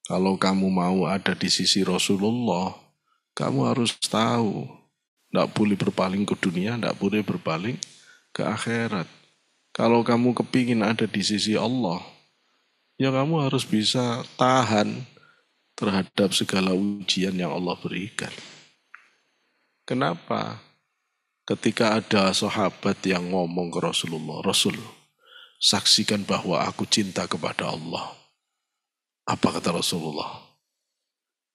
B: Kalau kamu mau ada di sisi Rasulullah, kamu harus tahu. Tidak boleh berpaling ke dunia, tidak boleh berpaling ke akhirat. Kalau kamu kepingin ada di sisi Allah, ya kamu harus bisa tahan terhadap segala ujian yang Allah berikan. Kenapa? Ketika ada sahabat yang ngomong ke Rasulullah, Rasul, saksikan bahwa aku cinta kepada Allah. Apa kata Rasulullah?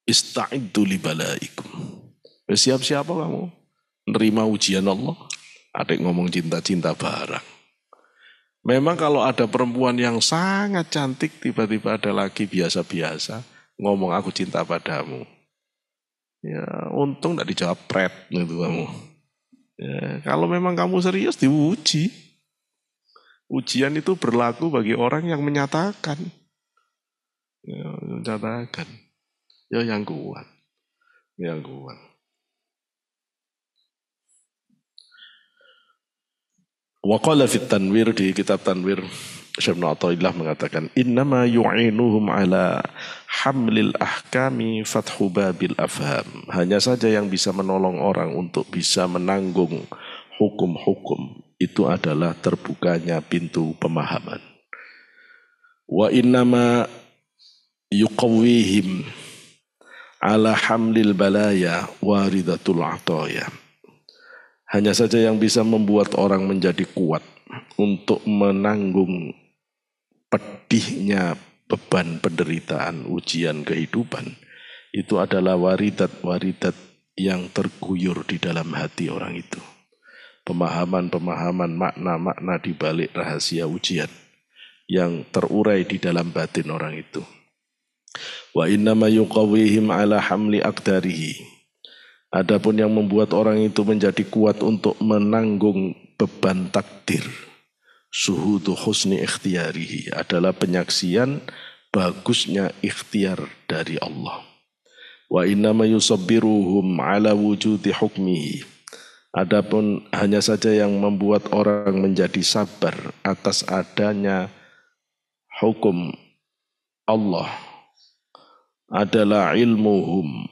B: Ista'iddu li balaikum. Siap-siap kamu nerima ujian Allah. Ada yang ngomong cinta-cinta barang. Memang kalau ada perempuan yang sangat cantik, tiba-tiba ada lagi biasa-biasa, ngomong aku cinta padamu. Ya, untung tidak dijawab pret gitu kamu. Ya, kalau memang kamu serius diuji. Ujian itu berlaku bagi orang yang menyatakan. Ya, menyatakan. Ya yang kuat. Yang kuat. Wa qala fit tanwir, di kitab tanwir Syekh Ibnu Athaillah mengatakan innama yu'inuhum ala hamlil ahkami fathu babil afham. Hanya saja yang bisa menolong orang untuk bisa menanggung hukum-hukum itu adalah terbukanya pintu pemahaman. Wa innama yuqawwihim ala hamlil balaya waridatul ataya. Hanya saja yang bisa membuat orang menjadi kuat untuk menanggung pedihnya beban penderitaan ujian kehidupan itu adalah waridat-waridat yang terguyur di dalam hati orang itu. Pemahaman-pemahaman makna-makna di balik rahasia ujian yang terurai di dalam batin orang itu. Wa innama yuqawwihim ala hamli aqdarihi. Adapun yang membuat orang itu menjadi kuat untuk menanggung beban takdir, suhudu husni ikhtiyarihi, adalah penyaksian bagusnya ikhtiar dari Allah. Wa innama yusabbiruhum ala wujudi hukmihi. Adapun hanya saja yang membuat orang menjadi sabar atas adanya hukum Allah adalah ilmuhum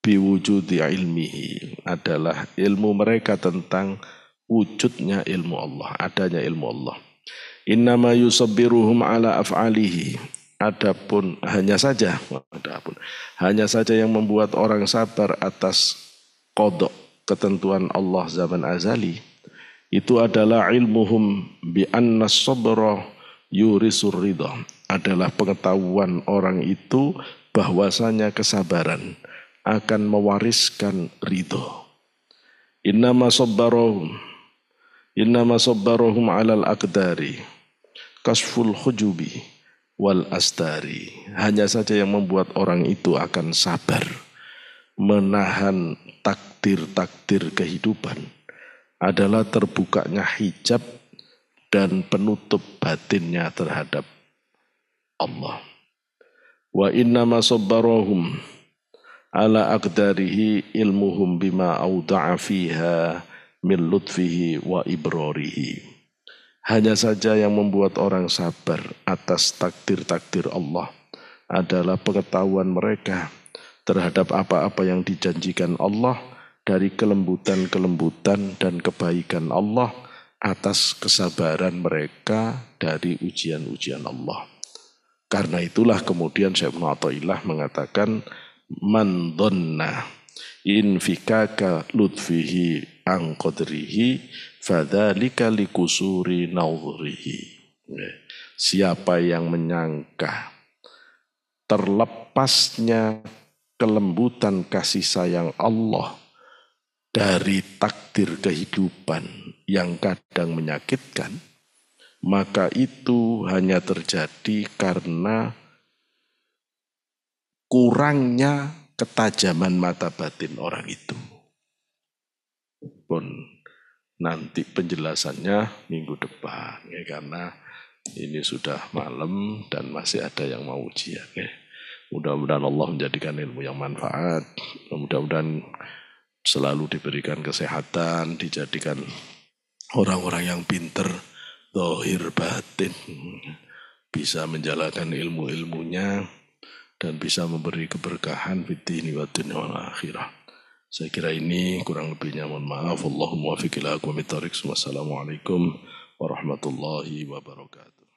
B: biwujudi ilmihi, adalah ilmu mereka tentang wujudnya ilmu Allah, adanya ilmu Allah. Innama yusabbiruhum ala af'alihi. Adapun hanya saja yang membuat orang sabar atas qada, ketentuan Allah zaman azali, itu adalah ilmuhum bi anna sabra yurisur ridha, adalah pengetahuan orang itu bahwasanya kesabaran akan mewariskan ridho. Innama sabbarohum alal aqdari kasful hujubi wal astari. Hanya saja yang membuat orang itu akan sabar menahan takdir-takdir kehidupan adalah terbukanya hijab dan penutup batinnya terhadap Allah. Wa innama sabbarohum ala aqdarihi ilmuhum bima awda'a fiha min lutfihi wa ibrarihi. Hanya saja yang membuat orang sabar atas takdir-takdir Allah adalah pengetahuan mereka terhadap apa-apa yang dijanjikan Allah dari kelembutan-kelembutan dan kebaikan Allah atas kesabaran mereka dari ujian-ujian Allah. Karena itulah kemudian Syekh Ibnu Athaillah mengatakan man dhanna infikaka lutfihi an qadrihi fadzalika likusuri nawrihi. Siapa yang menyangka terlepasnya kelembutan kasih sayang Allah dari takdir kehidupan yang kadang menyakitkan, maka itu hanya terjadi karena kurangnya ketajaman mata batin orang itu. Pun nanti penjelasannya minggu depan ya, karena ini sudah malam dan masih ada yang mau ujian ya. Mudah-mudahan Allah menjadikan ilmu yang manfaat, mudah-mudahan selalu diberikan kesehatan, dijadikan orang-orang yang pinter, zahir batin, bisa menjalankan ilmu-ilmunya dan bisa memberi keberkahan fid-dini wa dunya wal akhirah. Saya kira ini kurang lebihnya mohon maaf. Allahumma wafiq ila aqwamit thoriq. Wassalamualaikum warahmatullahi wabarakatuh.